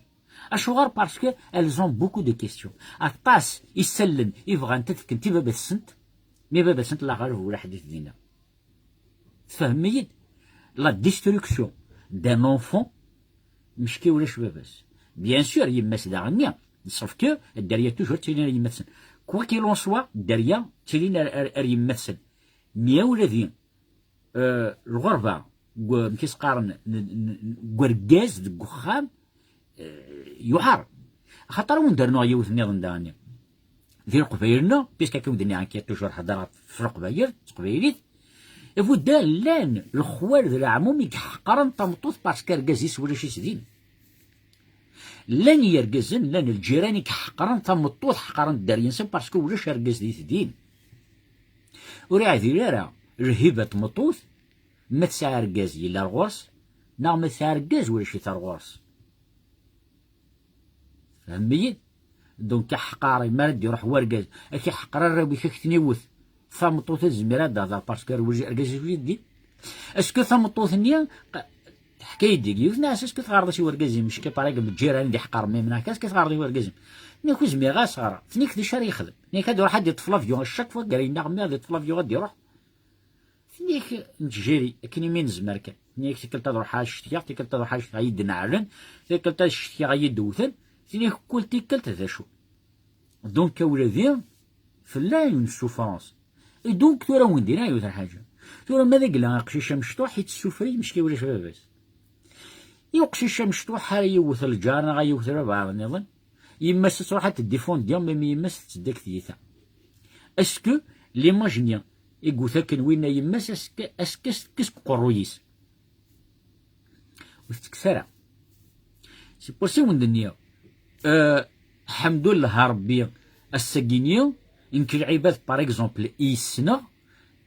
اشوغار باسكو الزون بوكو دو كيستيون اطاس يسلن يبغى انت تكنتي باباس سنت مي باباس سنت لا غير ولا حديث دينا تفهميت la destruction d'un enfant مشكي ولا شباباس بيان سور يماس داغنيا sauf que الدريا توجور تيلينا يمثل كوا كي لون سوا الدريا تيلينا يمثل ميا ولادين الغربة كيس قارن كوركاز دك وخام يحار خاطر وين درنا يوث نظام دانيا في قبايلنا بيسكا كون درنا كي توجور حضرات في القبايل قبايليت فودا لان الخوال ذا العموم يحقرن طمطوط باسكو ركازيس ولا شي سدين لان يركزن لان الجيران يحقرن طمطوط حقرن الدارينسن باسكو ولاش ركاز دي سدين وراه ذيرا الهبه طمطوط ما تسعى ركاز يلا الغرس نا ما تسعى ركاز ولا شي تاع الغرس فهميت دونك حقاري ما رد يروح وركاز كي حقر الراوي كيكتنيوث ثمطوط الزميرة هذا باسكو رجع يدي اسكو ثمطوط نيا حكاية ديك ناس اسكو تغارض شي وركازي مشكي طريق الجيران اللي حقر منا كاس كتغارض وركازي نيكو زميرة صغار ثنيك ذي شهر يخدم نيك هاد واحد يطفل فيو شاك فوا قال لنا غمي هاد يطفل فيو غادي يروح ثنيك نتجري كاين مين زمركا ثنيك تيكل تروح حاجة الشتيا تيكل تروح حاجة غايد نعلن تيكل تا الشتيا غايد وثن ثنيك كل تيكل تا شو دونك ولادي فلا سوفرونس اي دونك تورا وين دينا يوثر حاجه تورا ماذا قلنا قشيشه مشطوح حيت السفري مشكي ولا شباباس يو قشيشه مشطوح ها يوث الجار غيوث ربعه نظن يمس تروح تديفون ديال مي يمس تديك ثيثا اسكو ليماجينيا يقول ثاكن وين يماس اسكس قرويس وتكسرها سي بوسيبل الدنيا. الحمد لله ربي الساكينيو يمكن العباد باغ اكزومبل يسنا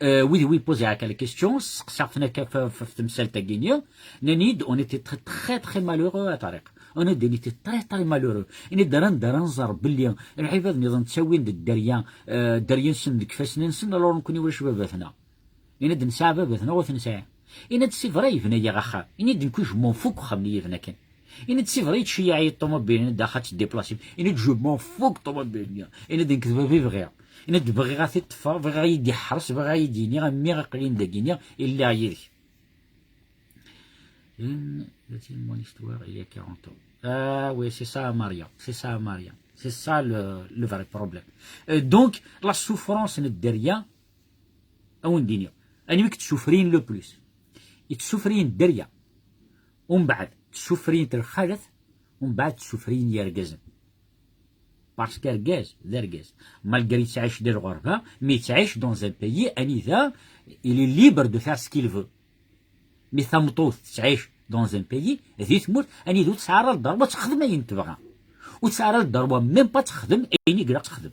وي بوزي هكا لي كيستيون سقساتنا في التمثال تاع كينيا نانيد اون ايتي تري تري مالورو طريق انا دينيتي تري تري مالورو اني دارن نزر بلي العباد نظن تساوين الدريا دريا سن كفاسنا نسن لو نكوني واش باباتنا انا دنسا باباتنا وثنسا انا تسي فري فينا يا غاخا انا دنكوش مون فوق خمني فينا كان انا تسي فري تشيعي الطوموبيل داخل ديبلاسي انا جو مون فوق طوموبيل انا دنكذب في فغيا انا بغي غا تطفى بغي غا يدي حرس بغي غا يديني غا قليل داكينيا الا عيري mon histoire il y a 40 ans. Ah oui, c'est ça, Maria. C'est ça, Maria. C'est ça le vrai problème. Donc, la souffrance n'est derrière. أو ندينيا. أنا ويك تسوفرين لو بلوس. تسوفرين دريا. ومن بعد تسوفرين الخلث ومن بعد تسوفرين يرقزن. باسكو رقاز ذا رقاز. مالغري تعيش دير الغربة مي تعيش دون ان بيي أني ذا إلي ليبر دو فار سكيل فو. مي ثمطوث تعيش دون ان بيي ذي تموت أني ذو تسعر الضربة تخدم أين تبغى. وتسعر الضربة ميم با تخدم أيني قرا تخدم.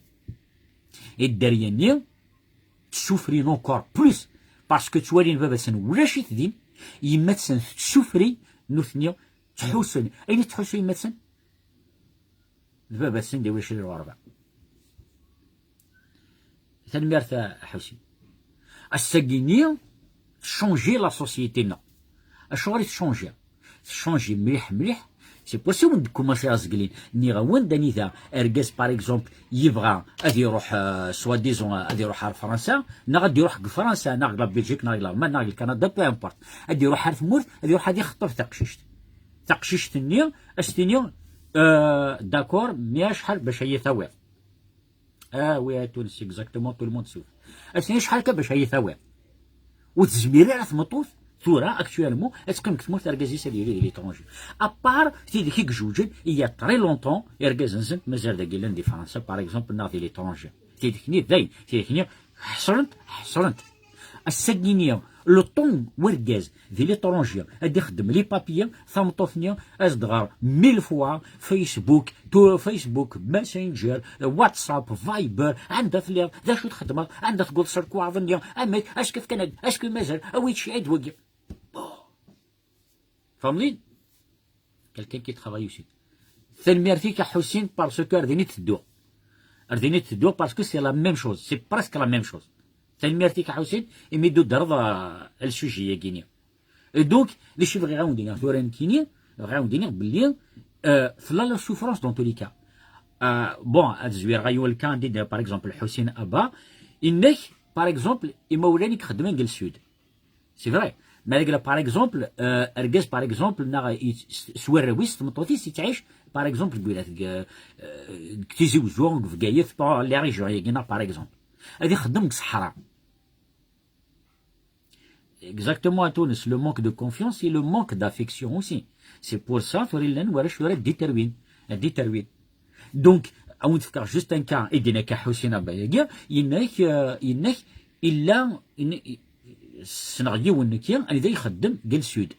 الدريانية تسوفري نونكور بلوس باسكو توالين بابا سن ولا شي تدين يما تسن تسوفري نوثنيا تحوسن أين تحوسو يما تسن بابا سن دي ولا شي الغربة تنميرت حوسي الساكينية تشونجي لا سوسيتينا اشنو غادي تشونجي مليح مليح سي بوسيبل كوماسي ازقلين ني غاون داني ذا اركاز باغ اكزومبل يبغى غادي يروح سوا ديزون غادي يروح لفرنسا نا غادي يروح لفرنسا نا غلا بلجيك نا غلا نا غلا كندا بو امبورت غادي يروح لثمورت غادي يروح غادي يخطف تقشيشت النية اشتينيو داكور ميا شحال باش هي ثواب وي تونس اكزاكتومون تو الموند سوف اشتيني شحال باش هي ثواب وتزميري على ثمطوط ثورة اكتوالمون اتقيم كتموت اركاز يسالي لي ليترونجي ابار تيدي كيك جوجل يا تري لونطون اركاز نزن مازال داكي لان دي فرنسا باغ اكزومبل ناضي ليترونجي تيدي كني داين تيدي كني حصرنت الساكينية لو طون وركاز دي ليترونجي غادي يخدم لي بابيي ثمطوثنيا ازدغار 1000 فوا فيسبوك ماسنجر واتساب فايبر عندها ثلير ذا شو تخدم عندها تقول سركو عظنيا اما اش كيف كان اشكو مازال اويت شي عيد وقف فهمتني كالكان كي تخافاي اوسي ثاني فيك حسين باسكو رديني تدو باسكو سي لا ميم شوز سي بريسك لا ميم شوز ثاني فيك حسين يمدو درض السوجي كينيا دونك لي شي بغي غاوندينا ثوران كينيا غاوندينا باللي فلا لا سوفرونس دون تولي كا بون الزوير غايو الكانديد باغ اكزومبل حسين ابا انك باغ اكزومبل يمولاني خدمين قال السود سي فري مالك باغ اكزومبل اركاز باغ اكزومبل نا سوير ويست مطوتيس تعيش باغ اكزومبل بولات كتيزي وزوغ في كايف با لي ريجيون ياكينا باغ اكزومبل هادي خدمك صحراء exactement à Tunis le manque de confiance et le manque d'affection aussi c'est pour ça فريلان ولا شويه ديتروين دونك او نفكر جوست ان كان يدينا كحسين بايا ينك الا سنغيو انك انا دا يخدم قال سود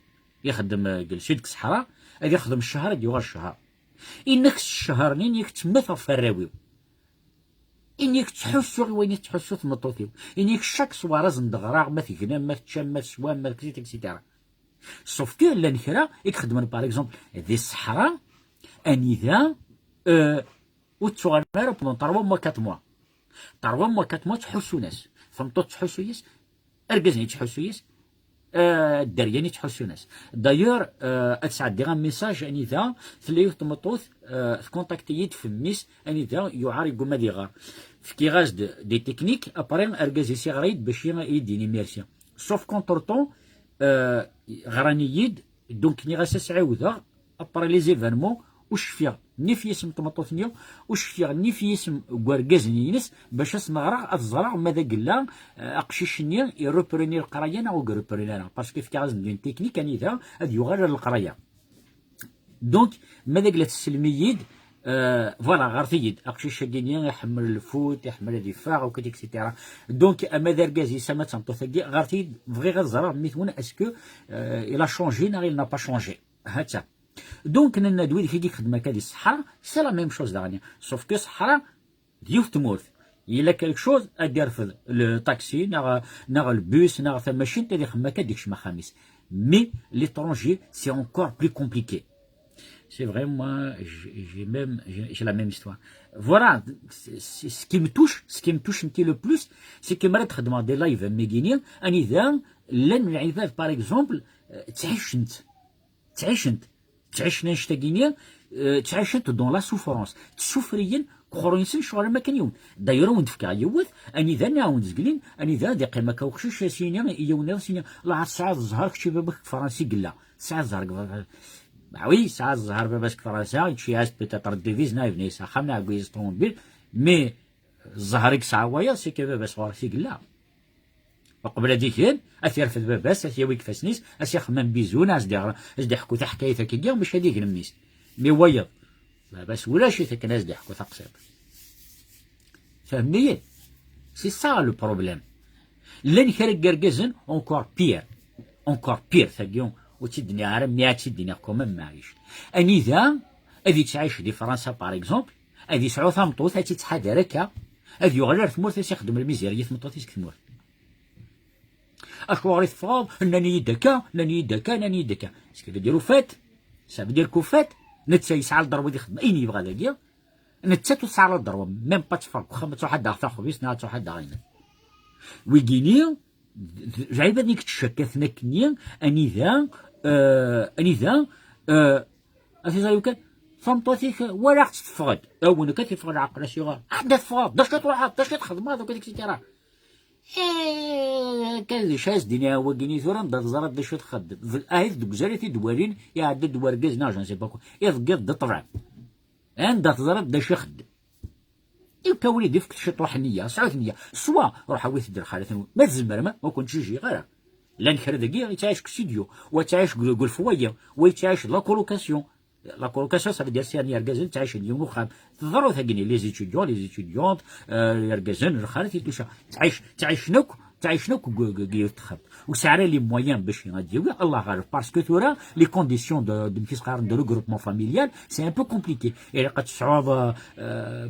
قال سود كصحراء غادي يخدم الشهر غادي يوغال الشهر انك الشهر نين ياك تما فراويو إنك تحسو وين تحسو تمطوطيو إنك شاك سوارا زندغراغ ما تيكنا ما تشام ما تسوام ما كزيت اكسيتيرا سوف كو لا نكرا يخدم باغ اكزومبل ذي الصحراء اني ذا وتسوغر بون 3 موا 4 موا تحسو ناس فمطوط تحسو ياس اركزني تحسو ياس الدرياني تحسو ناس دايور اتسعد ديغا ميساج اني ذا تلايو تمطوث كونتاكتييت في ميس اني ذا يعاري قوما دي غار في كي غاز دي تكنيك ابرين اركازي سي غريد باش يديني ميرسي سوف كونترطون غراني يد دونك ني غاس سعاوذا ابري لي زيفانمون وش فيها ني في اسم طمطوثنيا وش فيها ني في اسم كواركازني ينس باش اسمغرا اتزرع ماذا قلا اقشيشني يروبريني القرايه او يروبريني باسكو في كاز دين تكنيك اني ذا هاد يغير القرايه دونك ماذا قلت السلميين فوالا غير ثيد اقشيش كينيا يحمل الفوت يحمل الدفاع وكذا اكسيتيرا دونك اما داركازي سما تنطو ثقي غير ثيد فغي غير زرار ميثونا اسكو الى شونجي نا il n'a pas changé هاتا دونك ندوي كي خدمه كادي الصحراء سي لا ميم شوز دانيا سوف كو الصحراء ديوف تمورث إلا كالك شوز أدي رفض الطاكسي ناغ البوس ناغ ثم ماشين تادي خما كاديك شما خامس مي ليترونجي سي انكور بلو كومبليكي سي فري موا j'ai la même histoire فوالا سكي متوش انتي لو بلوس سي كي مرات تخدم دي لايف ميغينيا اني ذا لان العباد باغ اكزومبل تعيش ناشتا كينيا تعيش دون لا سوفرونس تسوفريين كخرونيسن شغل ما كان يوم دايرو وندفكا يوث اني ذا نعاون زقلين اني ذا دي قيمه كوخشش سينيا يونا سينيا لا ساعه الزهر كشي بابك فرنسي قلا ساعه الزهر وي ساعه الزهر بابك فرنسا شي عايز بيتر ديفيز نايفني سا خمنا كويس طوموبيل مي الزهرك ساعه ويا سي كي بابا فرنسي قلا وقبل هذيك اثير في باباس اثيا ويك فاسنيس اثيا خمام بيزون از حكوا تاع حكايه كي مش هذيك نميس مي ويض بس ولا شي ثك ناس يحكوا تقصير فهمني سي سا لو بروبليم لين كارك كركزن اونكور بير ثقيون وتدني عارم ميا تدني كومام معيش اني ذا اذي تعيش دي فرنسا باغ اكزومبل اذي سعو ثمطوط هاتي تحادى هكا اذي يغير ثمورث يخدم الميزيريه ثمطوط ثمورث اشكو غير تفاض انني يدكا ناني يدكا اسكو ديرو فات سا بدير كوفات نتا يسعى الضربه دي خدمه اين يبغى داكيا نتا تسعى الضربه ميم با تفرق خمس واحد داخل خبيس نات واحد داغين ويجيني جايبه نيك تشكثنا كنيا اني ذا اثي زايوكا فمطوتيك ولا تفقد او انك تفقد عقل صغار حدا تفقد داش كتروح داش كتخدم هذا وكذاك سيتيرا كان شاز دنيا وكيني ثورا نضرب زرد داش تخدم اهيف دوك زاريتي دوارين يا عدد دواركاز ناجن سي باكو يضقد طبعا عند تزرد داش يخدم يكوني ديفك شي تروح النية سعود النية سوا روح ويت دير خالة ما تزمر ما كنتش يجي غير لان كردقي تعيش كستوديو وتعيش قول فوايا ويتعيش لا كولوكاسيون صافي دير سير يركزن تعيش اليوم وخام تضرو ثقني لي زيتيديون يركزن الخالة توشا تعيش نوك يتخب وسعر لي مويان باش يغاديو الله غالب باسكو ثورا لي كونديسيون دو كيس قارن دو ريغروبمون فاميليال سي ان بو كومبليكي الا قد تصعب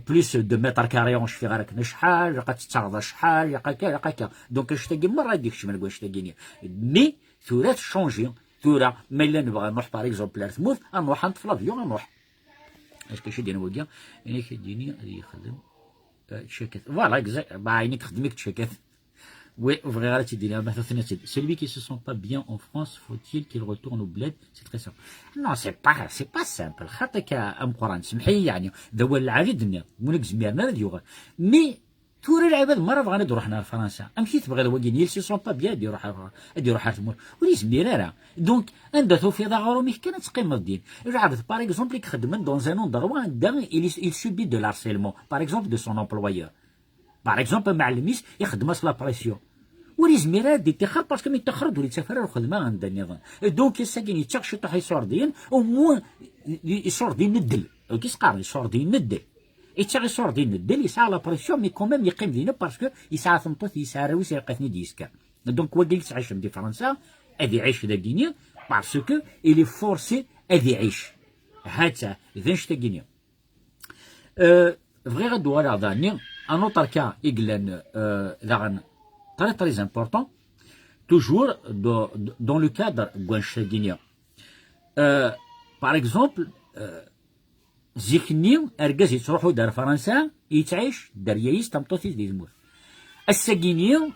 بلوس دو متر كاري اون شفي غيرك شحال قد تتعرض شحال يقاكا دونك اشتاقي مره ديك شي ما نقولش تاقيني مي ثورا تشونجي ثورا ما الا نبغى نروح باغ اكزومبل لارثموث نروح نطفي لافيون نروح اش كاش يدير نقول يعني كيديني يخدم تشكث فوالا بعيني تخدمك تشكث. Oui, vrai, celui qui se sent pas bien en France, faut-il qu'il retourne au bled? C'est très simple. Non, c'est pas simple. خاطرك ام قران سمحي يعني دول العريض مونك زميرنا ديوغ مي توري العباد مره بغانا نديرو حنا لفرنسا امشي تبغي الواقيين يلسي سون با بيان يديرو حال ولي زميرنا دونك عندها في ضغرو مي كانت تقيم الدين العبد باغ اكزومبل يخدم دون ان اندروا عندها il subit de l'harcèlement par exemple de son employeur par exemple معلميس يخدم لا بريسيون ولي زميرات دي تاخر باسكو مي تاخر ولي تسافر الخدمه عند النظام دونك الساكن يتشخش طاح يسوردين او مو يسوردين ندل كيس قارن يسوردين ندل يتشغل يسوردين ندل يسعى لا بريسيون مي كوميم يقيم دينا باسكو يسعى ثمطوث يسعى رويس يلقاتني ديسكا دونك هو قال تعيش في فرنسا ادي يعيش ذا كينيا باسكو الي فورسي ادي يعيش هاتا اذا شتا كينيا فغي غدو على ظاني ان اوتر كا يقلن ذاغن très très important, toujours dans le cadre guanchadinien. Par exemple, زيكني أرجع يروحوا دار فرنسا يتعيش دار يايس تمطوطي ديزمور. السجينيو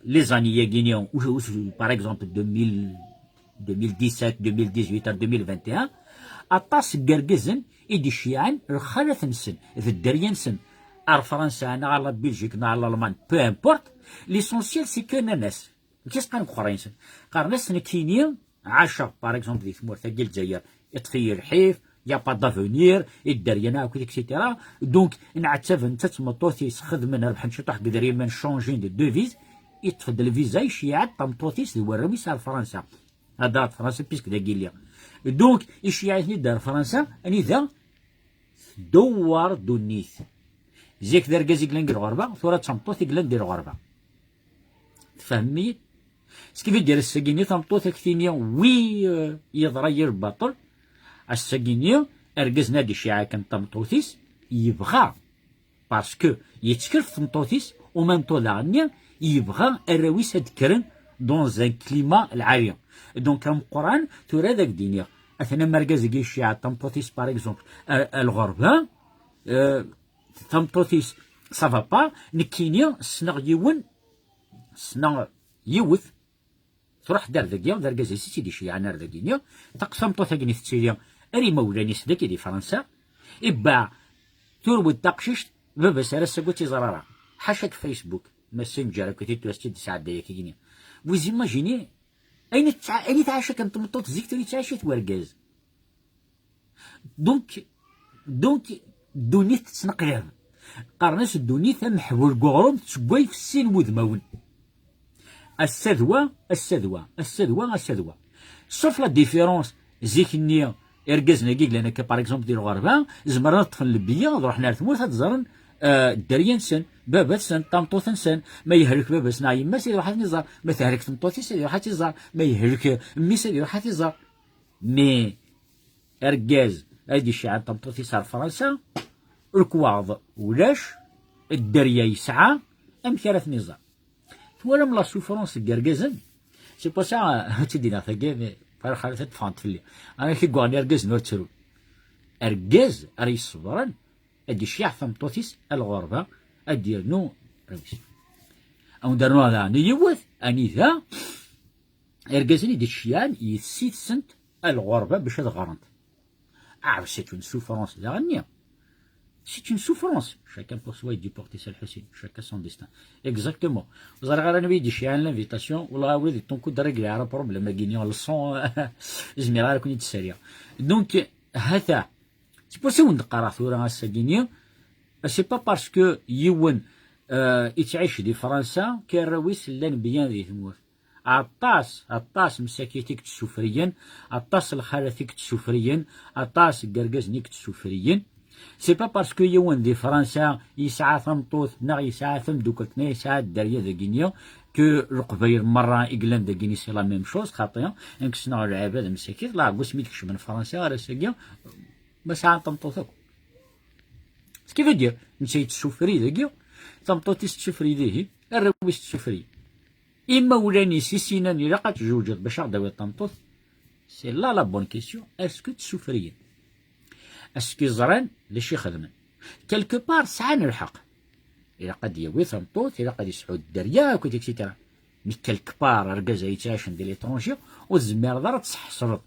les années guinéens ou par exemple 2017, 2018, 2021 أطاس جرجزن يدي الشيعان الخالة نسن في الدريان سن على فرنسا انا على بلجيك نا على المان بو امبورت ليسونسيال سي كو ناس كيس قال اخرين قال ناس كينيا عاشا باغ اكزومبل في ثمور ثقيل الجزائر يطفي الحيف يا با دافونير الدريانا وكذا اكسيتيرا دونك نعتف انت تمطوتي خدم من ربح نشطح قدري من شونجين دو ديفيز يتفضل الفيزا يشيعات طمطوتيس الوراوي على فرنسا هذا فرنسا بيسك دا كيليا دونك يشيعتني دار فرنسا اني ذا دوار دونيت. زيك دار كازيك لندير غربة ثورة تمطوط يقلا ندير غربة. تفهمي؟ سكيفي دير الساقيني تمطوط كثينيا وي يضرير باطل. الساقيني أرقز نادي الشيعة كان تمطوطيس يبغى باسكو يتكرف تمطوطيس ومام طولانيا يبغى الراويس هاد كرن دون زان كليما العالية. دونك راه القرآن تورا داك الدنيا أثناء مركز كي الشيعة تمطوطيس باغ اكزومبل الغربة تمطوطيس سافا با نكينيا سنا يون سنا يوث تروح دار ذاكيا دار كازي سيدي الشيعة نار ذاكينيا تقسم طوثاكني تسيريا أري مولاني سداكي دي فرنسا إباع تورود تقششت بابا سارسا قلتي زرارة حاشاك فيسبوك ماسنجر كنتي توستي ساعة دايا كينيا وزيماجيني أين تعاشا كان تمطوط زيك تولي تعاشيت ورقاز دونك دونيت تسنقلاب قارناش الدونيت محور قغرم تسقوي في السين وذماون السذوة سوف لا ديفيرونس زيك النية إرقازنا كيك لأنا باغ اكزومبل ديال الغربة زمرنا طفل البيا رحنا لثمور تزرن الدريا نسن بابا تسن طمطوط نسن ما يهلك بابا سنا يما سيدي واحد نزار ما تهلك طمطوطي سيدي واحد تزار ما يهلك مي سيدي واحد تزار مي إرقاز هادي الشعب طمطوطي صار فرنسا الكواض ولاش الدريا يسعى أمثالة نزار ولا من لا سوفرونس كاركازن سي با سا تدينا ثقافة فرخالة تفانت فيلي أنا كي قواني أرقاز نور ترو أرقاز أري الصبران أدي الشيع ثمطوتيس الغربة أدي نو رميس أو دارنو هذا نيوث أني ذا أرقازني دي الشيان يسيت سنت الغربة باش هذا غارنت عارف سيت اون سوفرونس لا غنية C'est une souffrance. Chacun pour soi est déporté, c'est le Hussein. Chacun son destin. Exactement. Vous avez regardé des chiens l'invitation. Vous l'avez dit, ton coup de règle, il y a un problème. Mais gagnant le son, je m'y rappelle qu'on est sérieux. Donc, هذا. C'est pour ça qu'on قرأ ثورة السجينية. C'est pas parce que يوون يتعيش دي فرنسا كالرويس لان بيان ذي ثمور. عطاس مساكيتك تسوفريين. عطاس الخالتك تسوفريين. عطاس قرقزنيك تسوفريين. سي با باسكو يوان دي فرنسا يسعى ثمطوط نا يسعى ثم دوكتنا يسعى الدريا ذا كينيا كو القبير مرة إقلان ذا كيني سي لا ميم شوز خاطيا انك سنا العباد مساكين لا قوس ميتكش من فرنسا راه ساكيا ما ساعة تمطوطك كيف دير نتا يتسوفري ذاكيا تمطوطي تسوفري ذيه الرويس تسوفري إما ولاني سيسيناني لا قد تجوجد باش غداوي تمطوط سي لا بون كيسيون اسكو تسوفريين اسكي زران لشي خدمن كالكو بار سعان الحق إلا قد يوي ثمطوط إلا قد يسعود الدريا كنت اكسيتيرا مي كالكو بار رقازا يتعاشن دي ليترونجي والزمير دار تسحصرد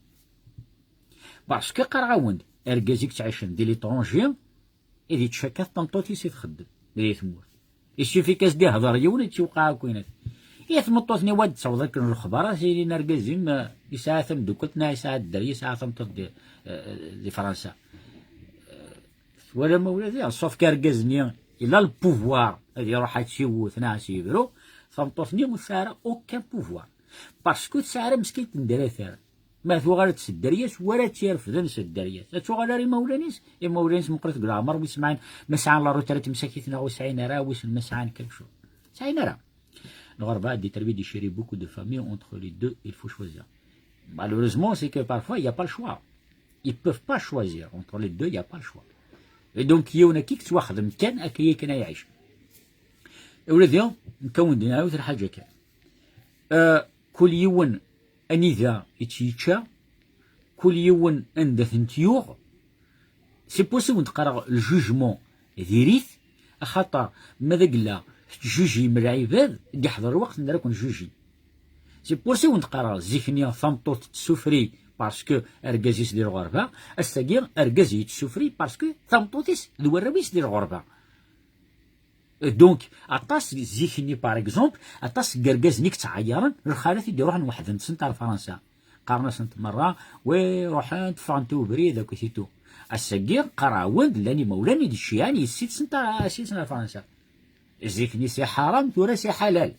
باسكو قرعاوند رقازيك تعاشن دي ليترونجي إذا تشكات ثمطوط يسي تخدم دي ثمور يسيفي كاس دي هضر يون تيوقع كوينات يا ثمطوطني واد تصور ذاك الخبار سيدي نرقازيم يساعة ثم دوكتنا يساعة الدريا يساعة ثمطوط دي فرنسا ولا مولاتي صوف كاركازني إلا البوفوار هادي يروح تسيوث ناس يبرو ثمطوطني وثارة أوكان بوفوار باسكو تسارة مسكين تندرا ثارة ما ثوغالة تسدرياس ولا تيرفدن سدرياس ثوغالة ري مولانيس مولانيس مقرت قلامر ويسمعين مسعان لا روترات مساكيتنا وسعين راه ويس المسعان كلشو سعين راه الغربة دي تربية دي chérit beaucoup de familles entre les deux il faut choisir malheureusement c'est que parfois il y a pas le choix ils peuvent pas choisir entre les deux il y a pas le choix et donc يونا كيك تواخذ مكان أكيا كنا يعيش ولادي نكون دينا عاود الحاجة كان كل يوم أنيذا يتيتشا كل يوم أندث نتيوغ سي بوسيبل تقرا الجوجمون ديريث خاطر ماذا قلا جوجي من العباد يحضر وقت نراكم جوجي سي بوسيبل تقرا زيكنيا ثمطوط تسوفري باسكو اركازيس ديال الغربة الساكير اركازي تسوفري باسكو ثمطوطيس الوراويس ديال الغربة دونك اطاس زيكني باغ اكزومبل اطاس كركازنيك تعيرن الخالات يديروها واحد نتسنت على فرنسا قارنا سنت مرة ويروحان تفانتو بريد كيتو الساكير قراود لاني مولاني دي الشياني يسيت سنت سنة فرنسا زيكني سي حرام ثورا سي حلال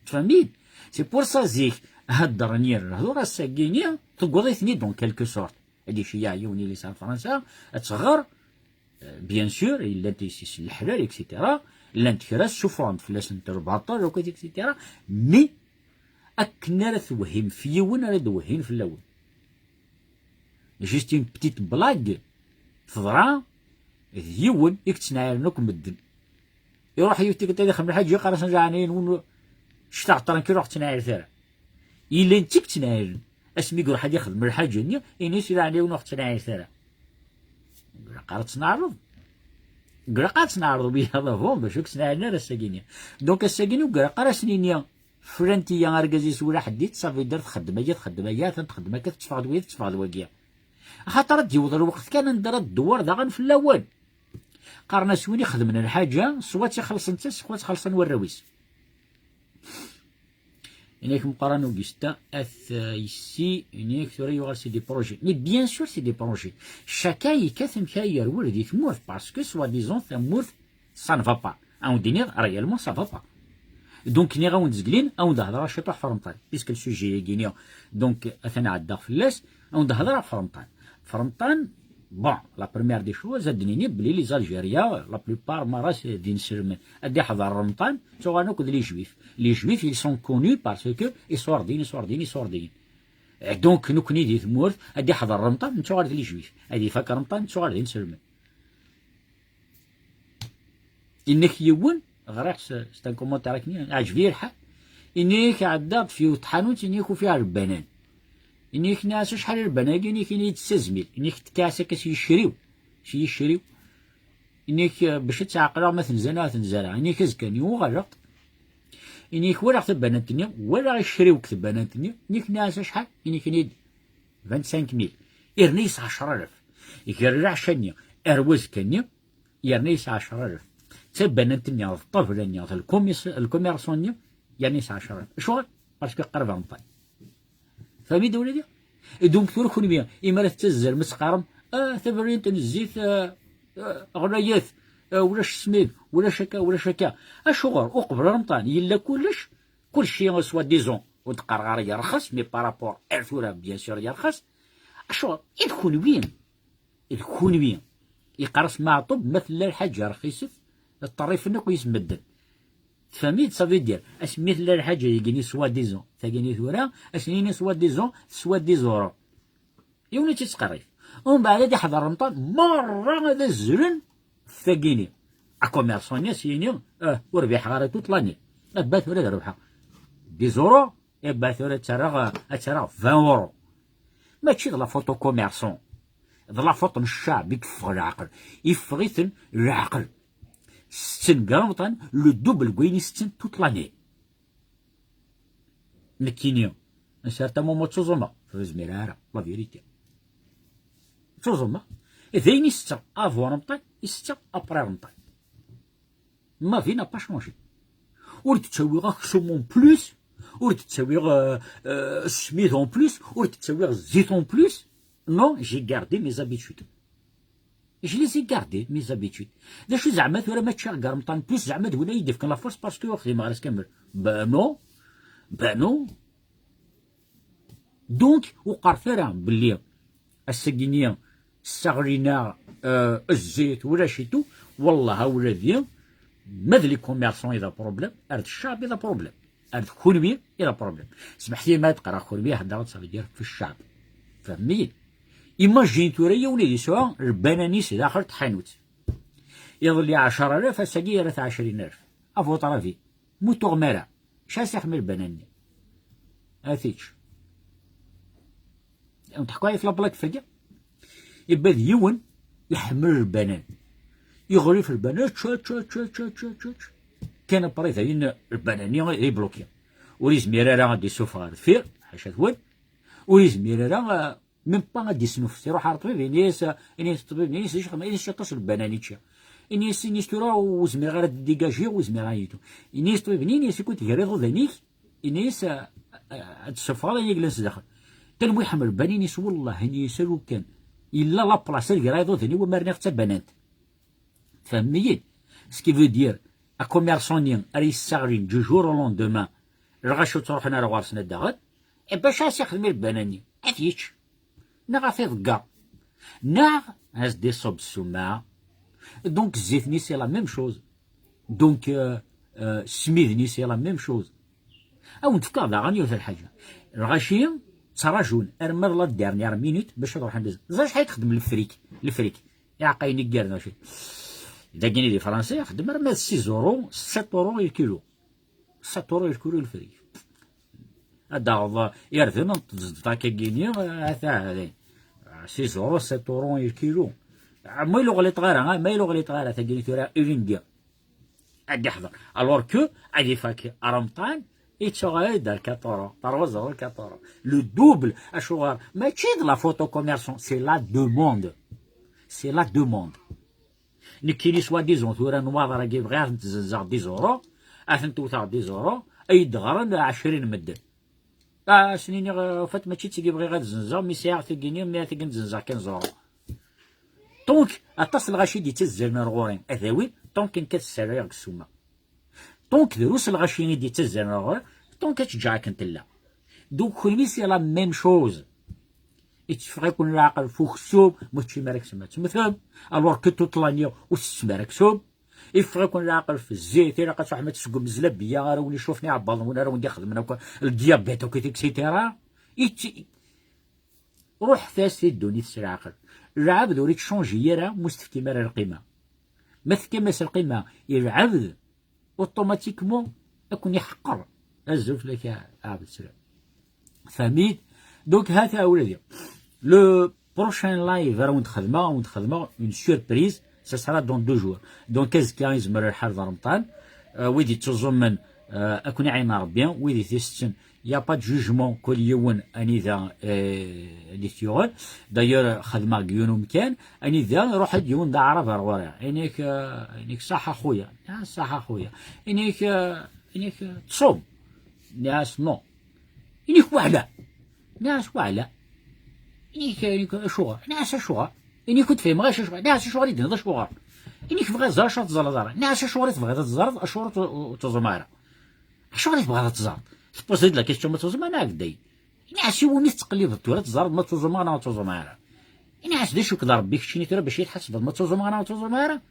تفهمين سي بور سا زيك هدر نير هذو راه الساكينيا تقضي ثني دون كالكو سورت هادي شي يوني اللي صار فرنسا تصغر بيان سور الا تيسيس الحلال اكسيتيرا لانت كراس سوفرون فلاس انت 14 وكذا اكسيتيرا مي اكنا راه توهم في ون راه توهين في الاول جيست اون بتيت بلاك تضرا يون يكتناير نوك مدن يروح يوتيك تاع خمر حاجه يقرا سنجانين ون شتا طرنكي روح تناير ثرا الا انت كتناير اسمي يقول حد يخدم الحاجه ني انيس الى عليه ونوخ تناير ثرا قرات نعرض قرقات نعرض بها ضفون باش كتنايرنا راه الساكينيا دونك الساكيني وقرا سنينيا فرانتيا اركازيس ولا حديت صافي درت خدمه تخدم كتفقد ويا تفقد وكيا خاطر تجيوض الوقت كان ندير الدوار داغن في الاول قارنا سويني خدمنا الحاجه سوا تيخلص انت سوا تخلص نوراويس انيك مقارنه بيستا ici انيك ثوري يغال سي دي بروجي مي بيان سور سي دي بروجي شاكاي كاثم كاير ولدي تموت باسكو سوا ديزون تموت سا نفا با اون دينير ريالمون سا فا با دونك ني غاون تزقلين او نهضر شي طاح فرنطان بيسك السوجي كينيا دونك اثنا عدا فلاس او نهضر فرنطان بون لا بروميير دي شوز زادنيني بلي لي زالجيريا لا بلوبار ما راس دين سلمان ادي حضر رمضان تو غانوك لي جويف ils sont connus parce que يسوردين دونك نوكني دي ثمورت ادي حضر رمضان تو غادي لي جويف ادي فاك رمضان تو غادي نسلمان انك يون غريح ستان كومونتير كني عجبني الحال انك عدات في طحانوت انك فيها البنان انيك ناس شحال البناقي انيك يتسزميل انيك تكاسه كاس يشريو انيك باش تعقلها ما تنزرع انيك زكاني وغرق انيك ولا تبانات الدنيا ولا يشريو كتبانات الدنيا انيك ناس شحال انيك نيد 25000 يرنيس 10000 يكرع شنيا اروز كنيا يرنيس 10000 تبانات الدنيا الطفل الدنيا الكوميرسون يرنيس 10000 شغل باسكو قرب نطي فهمي دولة دونك ثور كون بيان إما راه تزر مسقارم ثبرين تنزيت غنيات ولا سميد ولا شكا أشغل أقبل رمضان يلا كلشي سوا ديزون وتقرغر يرخص مي بارابور ارثورا بيان سور يرخص أشغل يكون بيان يقرص معطب مثل الحاجة رخيصت الطريف نقو يسمدن فهميت صافي دير مثل الحاجه يجيني سوا ديزون ثاني ثورا اسنيني سوا ديزورو يوني تيتقريف ومن بعد غادي يحضر رمضان مره هذا الزرن ثاقيني اكوميرسونيا سيني وربيح غارتو طلاني بات ولا ربحها ديزورو بات ولا ترى 20 اورو ماشي لا فوتو كوميرسون لا فوتو الشعب يكفغ العقل ستن قرمطان لو دوبل كويني ستن توت لاني نكينيو ان سارتا مومو تشوزوما فزميرارا لا فيريتي تشوزوما ذيني ستة افو رمطان ستة ابري رمطان ما فينا با شونجي ورد تساوي غا كسومون بلوس ورد تساوي غا سميت اون بلوس ورد تساوي غا زيت اون بلوس نو جي غاردي مي زابيتود Je les ai gardés, mes habitudes. Je suis زعما ثورا ما تشا قرمطان بليس زعما دولا يدير كان لافورس باسكو واخدي ما غاس كامل بانو دونك وقار ثورا باللي السكينيا السغرينا الزيت ولا شيتو والله ولا ديال ماذا لي كوميرسون اذا بروبليم ارد الشعب اذا بروبليم ارد كولمي اذا بروبليم سمح لي ما تقرا كولمي هضرات صافي في الشعب فهميت إيماجين توريا وليدي سوا البنانيس داخل تحانوت يظل 10000 الساقية راه 20000 أفو طرافي موتو غمارة شاس يحمل البناني أثيتش نضحكوا في لابلاك فرقة يبا يون يحمل البنان يغري في البنان تش كان بريث هين البناني يبلوكي وليز ميرارا غادي يسوفها فير حاشا ثوال وليز ميرارا ميم با غادي يسنف يروح على الطبيب انيس الطبيب انيس يشخم انيس يطاش البنانيتشا انيس تورا وزمير غير ديكاجي وزمير غايتو انيس طبيب انيس يكون تيغريضو ذانيك انيس هاد السفاره يجلس داخل تنوي يحمل بنينيس والله انيس لو كان الا لا بلاصه الكرايضو ثاني ومرنا حتى بنات فهميت سكي فو دير ا كوميرسونيان راه يستغرين دو جور او لوندومان رغاشو تروح انا راه غارسنا داغد باش يخدم البناني افيتش نغا في ضكا نغ هاز دي صوب السماعة دونك الزيت ني سي لا ميم شوز، دونك السميد ني سي لا ميم شوز. او نتفكر داغا في الحاجه الغاشيه تراجون ارمر لا ديرنيير مينوت باش نروح ندز زاج حيت تخدم الفريك يا عقايني كارنا شي اذا كاين لي فرنسي خدم راه 6 يورو 7 يورو الكيلو 7 يورو الكيلو الفريك هذا يرثن تاكا كينيا هذا 6 يورو 7 يورو الكيلو ما يلوغ لي طغيره ما يلوغ لي طغيره تاكيني تورا ايفينديا عاد يحضر الوغ كو عادي فاك رمضان يتشغل دار 4 يورو 4 يورو لو دوبل اشوغار ماشي د لا فوتو كوميرسون سي لا دوموند سي لا دوموند نكيني سوا ديزون ثورا نواض راه كيبغي تزنزع 10 يورو توثا 10 يورو اي دغرن 20 مدن سنيني فات ماشي تيبغي غير تزنزع مي ساعه تيكيني مي تزنزع 15 يورو دونك اتصل غاشي دي تزرنا الغورين اثاوي دونك كان كتسرع السومه دونك دروس الغاشي دي تزرنا الغورين دونك كتجاك انت لا دونك كلمي سي لا ميم شوز يتفرق يكون العقل فوق السوب ماشي مالك سمات مثلا الوغ كتو طلانيا وتسمارك سوب يفرق يكون العقل في الزيت الا قاش واحد ما تسقم الزلابيه راه ولي شوفني عبال وانا راه ولي خدم انا الديابيت وكيت اكسيتيرا روح فاسي دوني تسرع عقل العبد وريت شونجي راه مستفكي مال القيمه ما تكمس القيمه العبد اوتوماتيكمون يكون يحقر الزوف لك عبد سرع فهميت دونك هذا ولدي لو بروشين لايف راه ونتخدمه اون سوربريز سا سرا دون 2 جور دونك كازكا يزمر الحال رمضان ويدي تزمن اكون عين ربيان ويدي تيستن يا با جوجمون كل يوم اني ذا اللي تيغل داير خدمه كيونو كان اني ذا روح ديون دا عرب رغورا انيك صح اخويا صح اخويا انيك تصوم ناس نو انيك وعلا ناس وعلا انيك شوغر ناس شوغر انيك كنت فاهم غاش شوغر ناس شوغر يدنا شوغر انيك بغا زار شات زرزار ناس شوغر تبغى تزرد اشور تزماره شوغر تبغى تزرد تبوزيد لا كيستيون ما تزما انا هكداي ناس يوني تقلب الدوره تزرد ما تزماره ما تزماره ناس دي شو كدار بيك شيني ترى باش يتحسب ما تزماره ما تزماره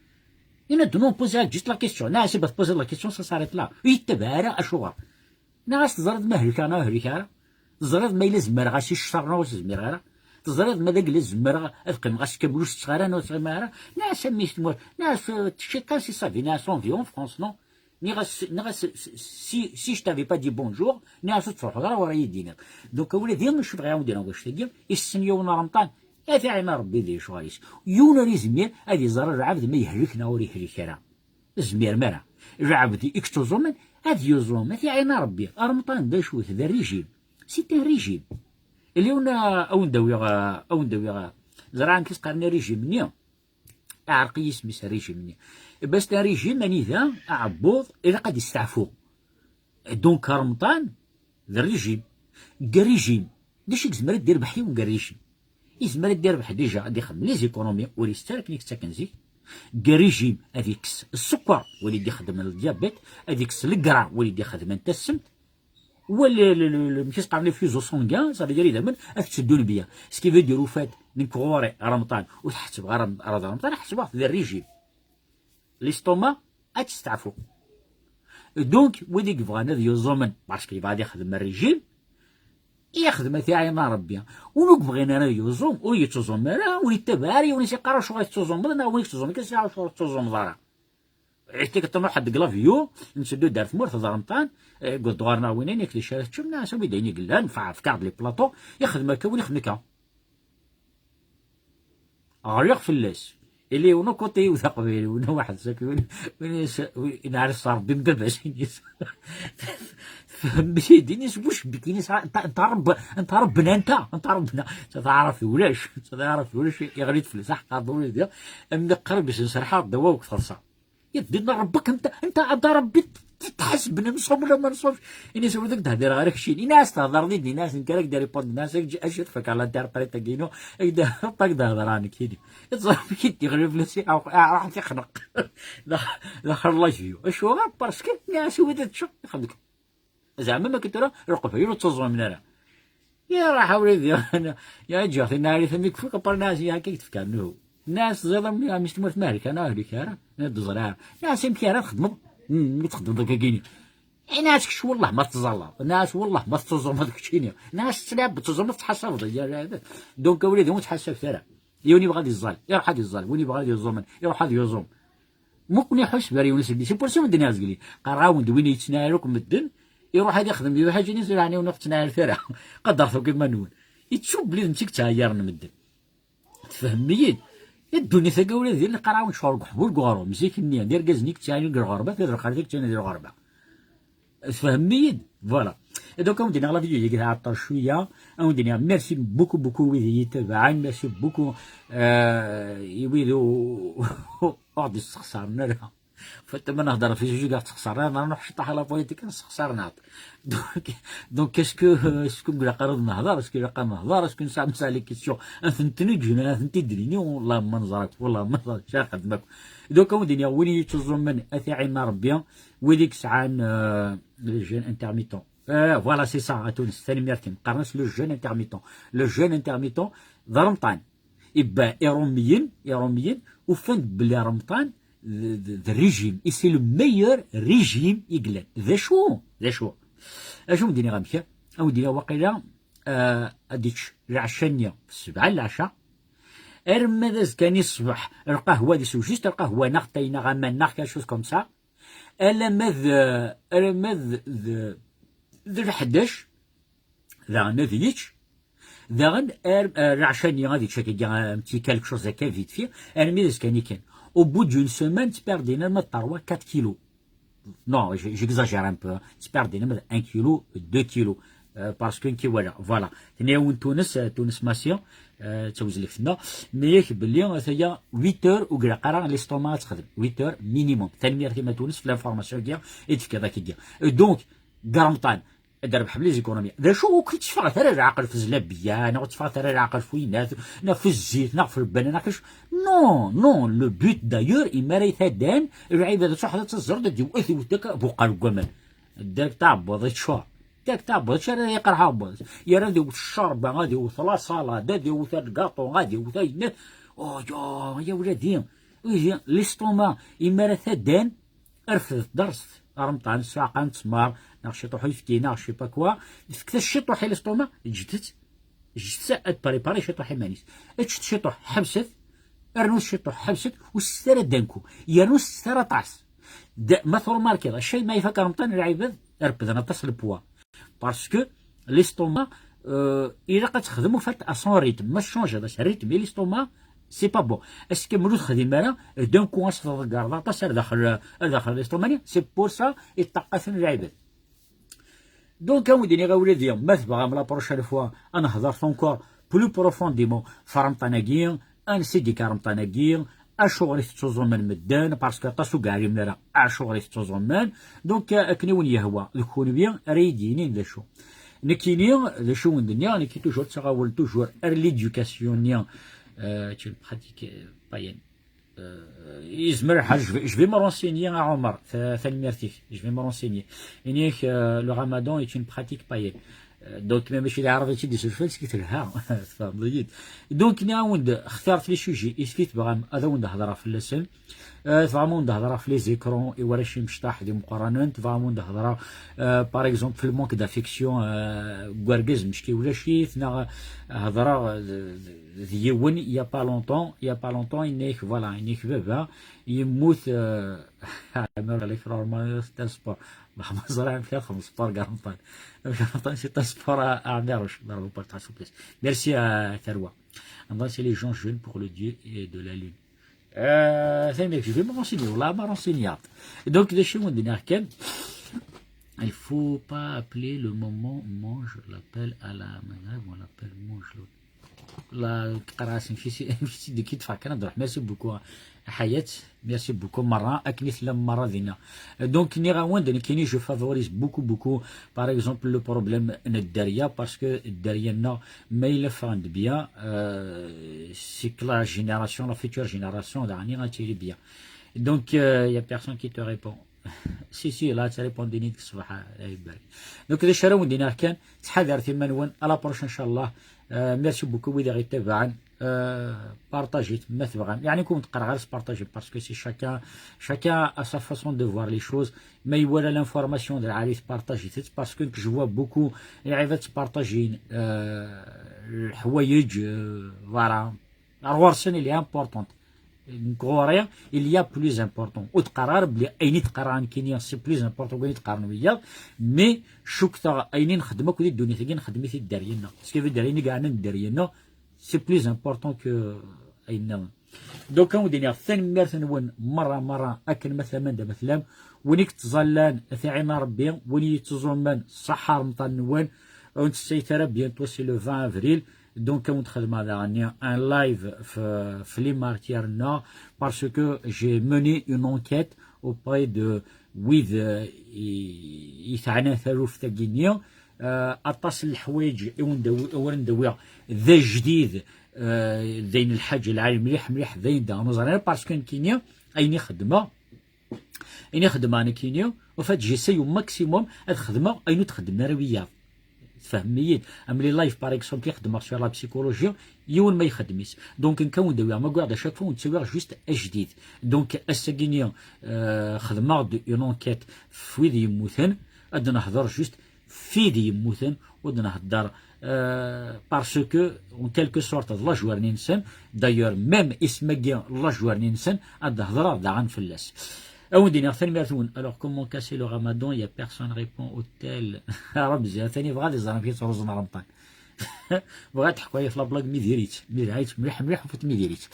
انا دونو بوزي جيت لا كيستيون ناس بتبوزي لا كيستيون صارت لا يتبارا اشوغر ناس تزرد ما هلك انا هلك انا تزرد ما يلزم راه غاشي الشر واش زمير غير تزرد ما داك لازم راه افقم غاش كبلوش تغاران وتغمارا ناس سميت ناس تشي كان سي سافي ناس اون في فرونس نو نغاس سي تافي با دي بونجور ناس تروح غير ورا يدينا دوك ولادي نشوف غير ندير واش تدير السنيون رمضان هذا عما ربي لي شواليس يونا لي زمير هذه زرر العبد ما يهلكنا وري يهلك راه زمير مرا العبد اكتوزومن هذه يوزوم هذه عينا ربي رمضان دا شويه ذا ريجيم سي ان ريجيم اللي هنا او ندوي زرعان كيس قرنا ريجيم نيا عرقي سميس ريجيم نيا بس تا ريجيم اني ذا عبوض الا قد يستعفو دونك رمضان ذا ريجيم كريجيم داش يزمر دير بحيو كريجيم يزمر دير بح ديجا دي خدم لي زيكونومي ولي ستارك نيك تاكنزي كريجيم هذيك السكر ولي يخدم الديابيت هذيك الكرا ولي يخدم انت السمت ولا ماشي قارني فيزو سونغان صافي دير دابا تشدوا البيا سكي في ديرو فات نكوري رمضان وتحسب غير رمضان حسبوها في الريجيم ليستوما تستعفو دونك وديك بغانا يوزومن باسكو غادي يخدم الريجيم يخدم تاعنا ربي ونوك بغينا انا يوزوم ويتوزوم راه ويتباري ونسي قرا شو غيتوزوم بلا ويتوزوم كيساعد شو توزوم دارا عيتك تما واحد كلافيو نسدو دار في مورث رمضان قلت دوارنا وينين ياك لي شارك شمنا سوي دايني قلان في كارد لي بلاطو يخدم هكا وين يخدم هكا غير فلاس اللي ونو كوتي وثق بيني ونو واحد ساكي وين نعرف صار بمباباش فهمتي ديني سبوش بكيني انت ربنا انت ربنا تعرف ولاش يغريد فلوس حق ضروري ديال من قرب باش نسرحها دواء وخلصها يدينا ربك انت عبد ربي تحسبنا نصوم ولا ما نصومش اني سولو داك تهدر غير شي ناس تهضر لي ناس نكرك داري بود ناس اجي تفك على دار بريتا كينو اذا طاق تهضر انا كيدي تصاحب كيدي غير فلوسي راح تخنق لا الله يجيو اشو غير باسكو ناس ودات تشوف يخدك زعما ما كنت رقب هي تصوم من راه يا راح وليدي انا يا جاي ناري فمك فوق برناس يا كيف تفكرنو ناس زيادة مش تموت مالك أنا هذيك أنا نزرع ناس يمكن أنا خدمة تخدم ذاك كيني ناس كش والله ما تزال ناس والله ما تزال هذاك كيني ناس تلعب تزال ما تحسب هذا دونك وليدي مو تحسب ثرى يوني بغادي يزال يروح هذا يزال ويني بغادي يزوم يروح هذا يزوم ممكن يحس بري ونس اللي سي من الدنيا زقلي قراون دوين يتنايروك مدن يروح هذا يخدم بيه حاجه نيس يعني ونقت ناير ثرى قدرته كيما نقول يتشوف بلي نتيك تايرنا مدن تفهميين الدنيا ثقاولة ديال اللي قراون شورق حبول قارو مزيك النية دير قزنيك تاني الغربة تدير خارجك تاني دير الغربة فهميد فوالا دوكا ودينا لا فيديو يقرا عطر شوية ودينا ميرسي بوكو بوكو ويدي يتابعين ميرسي بوكو يويدو واحد يستخسرنا لها فانت ما نهضر في جوج كاع تخسر انا نروح شطح على بوليتيك نستخسر نعط دونك كاسكو نقول قرض نهضر اسكو لا نهضر اسكو نسال لي كيسيون انتني جنا انت دريني والله ما نزرك والله ما نزرك شا خدمك دوكا ودينا وين يتزوم من اثاعنا ربي ويديك سعان لو جون انترميتون فوالا سي سا تونس ثاني ميرتين قرنس لو جون انترميتون لو جون انترميتون ضرمطان يبا ايروميين وفند بلي رمضان the régime et c'est le meilleur régime يقلن ذا شو اشو مديني غامشي او دينا واقيلا اديتش العشانية في 7 العشاء ارمدز كان يصبح القهوة دي سوجيست القهوة نغطينا غامان نغ كال شوز كوم سا ارمد ذا 11 ذا نذيتش ذا العشانية غادي تشاكي تي كالك شوز هكا فيت فيه ارمدز كان يكن au bout d'une semaine tu perds des 4 kilos. Non, j'exagère un peu. Tu perds des 1 kilo, 2 kilos. Parce que voilà. Tenez où Tunis Massia, تشوز لك فينا ميك بلي هي 8 heures وكرا قرا ليستوما تخدم 8 heures مينيموم ثاني كيما تونس في لافورماسيون ديال كذا كي دونك كارمطان دار بحال لي زيكونومي دا شو كيتشفى ترى العقل في الزلابيه انا كتشفى ترى العقل في وينات نا في الزيت نا في البنانه كاش نو لو بوت دايور يماري ثدان العباده صح تزرد ديو اثي وداك بوقا الكمان داك تعبض تشوا داك تعبض شرا يقرا هابط يا راه ديو الشربه غادي وثلا صاله ديو ثاد كاطو غادي وثاين يا ولادي ليستوما يماري ثدان ارفض درس رمطان ساقان تسمار ناخشي طوحي فتينا ناخشي با كوا كتا شي طوحي ليستوما جدت بريباري شي طوحي مانيس شي طوح حبست ارنوس شي طوح حبست والسرا دانكو يرنوس السرا طاس مثل ماركي الشيء ما يفكر رمطان العباد ربدنا تصل بوا باسكو ليستوما الا كتخدمو فات اسون ريتم ما شونج هذا الريتم ليستوما سي با بون اسكو ملوث خدمه راه دون كو اصفر كاردا طاس داخل ليستومانيا سي بور سا يتقاسن العباد دونك وديني غا ولادي ما تبغى لا بروشين فوا انا هضرت اونكور بلو بروفونديمون فرمطاناكيين ان سيدي كارمطاناكيين اشغل تتوزن من مدان باسكو طاسو كاع يمنا اشغل تتوزن من دونك كني وين يهوى يكون بيان ريديني لا شو نكيني لا شو الدنيا نكي توجور تغاول توجور ليدوكاسيون نيا tu le pratiques païenne. Je vais me renseigner à Omar, je vais me renseigner. Le ramadan est une pratique païenne. Donc même chez les Arabes qui disent je fais لها فهمت دونك نعاود اخترت لي سوجي اسكيت بغا هذا وند هضره في اللسان فامون هضره في لي زيكرون اي ولا شي مشطاح دي مقارنه فامون هضره باغ اكزومبل في المونك دافيكسيون كواركز مشكي ولا شي ثنا هضره ديون يا با لونطون انيك فوالا انيك بابا يموت عمر عليك نورمال سبور ما زرع فيها 5 سبور كارمطان c'est un sport à marche dans le partage souple. Merci à Tarwa. C'est les gens jeunes pour le dieu et de la lune. Je vais me renseigner. On l'a renseigné. Donc, de chez moi, il ne faut pas appeler le moment mange, on l'appelle à la manave, on l'appelle mange l'autre. La قراصن في دي كي تفكر نروح ميرسي بوكو حياة ميرسي بوكو مرة أكني ثلاث مرة ذينا دونك ني غاوند كيني جو فافوريز بوكو باغ اكزومبل لو بروبليم الدارية باسكو الدارية نا ما إلا فاند بيان سي كو لا جينيراسيون لا فيتور جينيراسيون داني غاتيري بيان دونك يا بيرسون كي تو ريبون سي لا تريبونديني ديك الصباح يبارك دونك إذا شراو دينا كان تحذر ثمانون على بروش إن شاء الله ميرسي بوكو وإذا غيتابعن بارطاجي تما تبغى يعني كون تقرا غير بارطاجي باسكو سي شاكان ا سا فاسون دو فوار لي شوز ما يوالا لانفورماسيون ديال عالي تبارطاجي باسكو جو بوكو لعيبات تبارطاجين الحوايج فوالا روارسن اللي امبورطونت كوريا اللي بلوز امبورطون وتقرر بلي ايني تقرا كينيا سي بلوز امبورطون كوني تقارن ويا مي شكتا ايني نخدمو كودي الدنيا تاكي نخدمي في الدارينا باسكو في الدارينا كاع الدارينا سي بلوز امبورطون كو اينا دوكا ودينا ثاني ميرث نون مره اكل مثلا دابا ونيك تزلان ثاعينا ربي وني تزومن صحار مطان نون ونت سيترا بيانتو سي لو 20 افريل دونك كنت خدمة غاني ان لايف في لي مارتيرنا باسكو جي موني اون انكيت auprès de ويذ يتعنا ثالوث تاكينيا اطاس الحوايج ندوي ذا جديد ذين الحاج العالي مليح ذين دا نظرنا باسكو كينيا ايني خدمه انا كينيا وفات جيسيو ماكسيموم هاد خدمه اينو تخدم رويا فهميين املي لايف باغ اكزومبل يخدم سور لا بسيكولوجيا يون ما يخدميش دونك نكون داوي ما قاعد شاك فوا نتسوي جوست جديد دونك الساكينيا خدمه دو اون انكيت في ذي يموتن اد نهضر جوست في ذي يموتن ود نهضر باسكو اون كالكو سورت لا جوار نينسان دايور ميم اسمكيا لا جوار نينسان اد هضره داغن فلاس أودينا ثاني مرتون alors comment casser le ramadan il y a personne répond au tel رمزي ثاني بغا لي زران في روزنا رمضان بغات حكايه في لابلاك ميديريت مليح وفوت ميديريت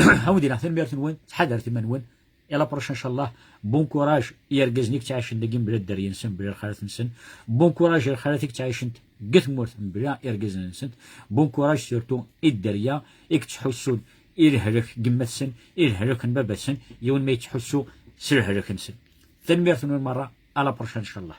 أودينا ثاني مرتون تحضر ثمن وين يلا بروش ان شاء الله بون كوراج يركزنيك تعيش ندقين بلا الدري نسن بلا الخالات نسن بون كوراج الخالاتك تعيش انت قث مورت بلا يركز نسن بون كوراج سيرتو الدريا اك تحسون إلهلك قمتسن إلهلك نبابسن يوم ما يتحسوا سرها لك نسن ثاني مرة مرة على برشا إن شاء الله.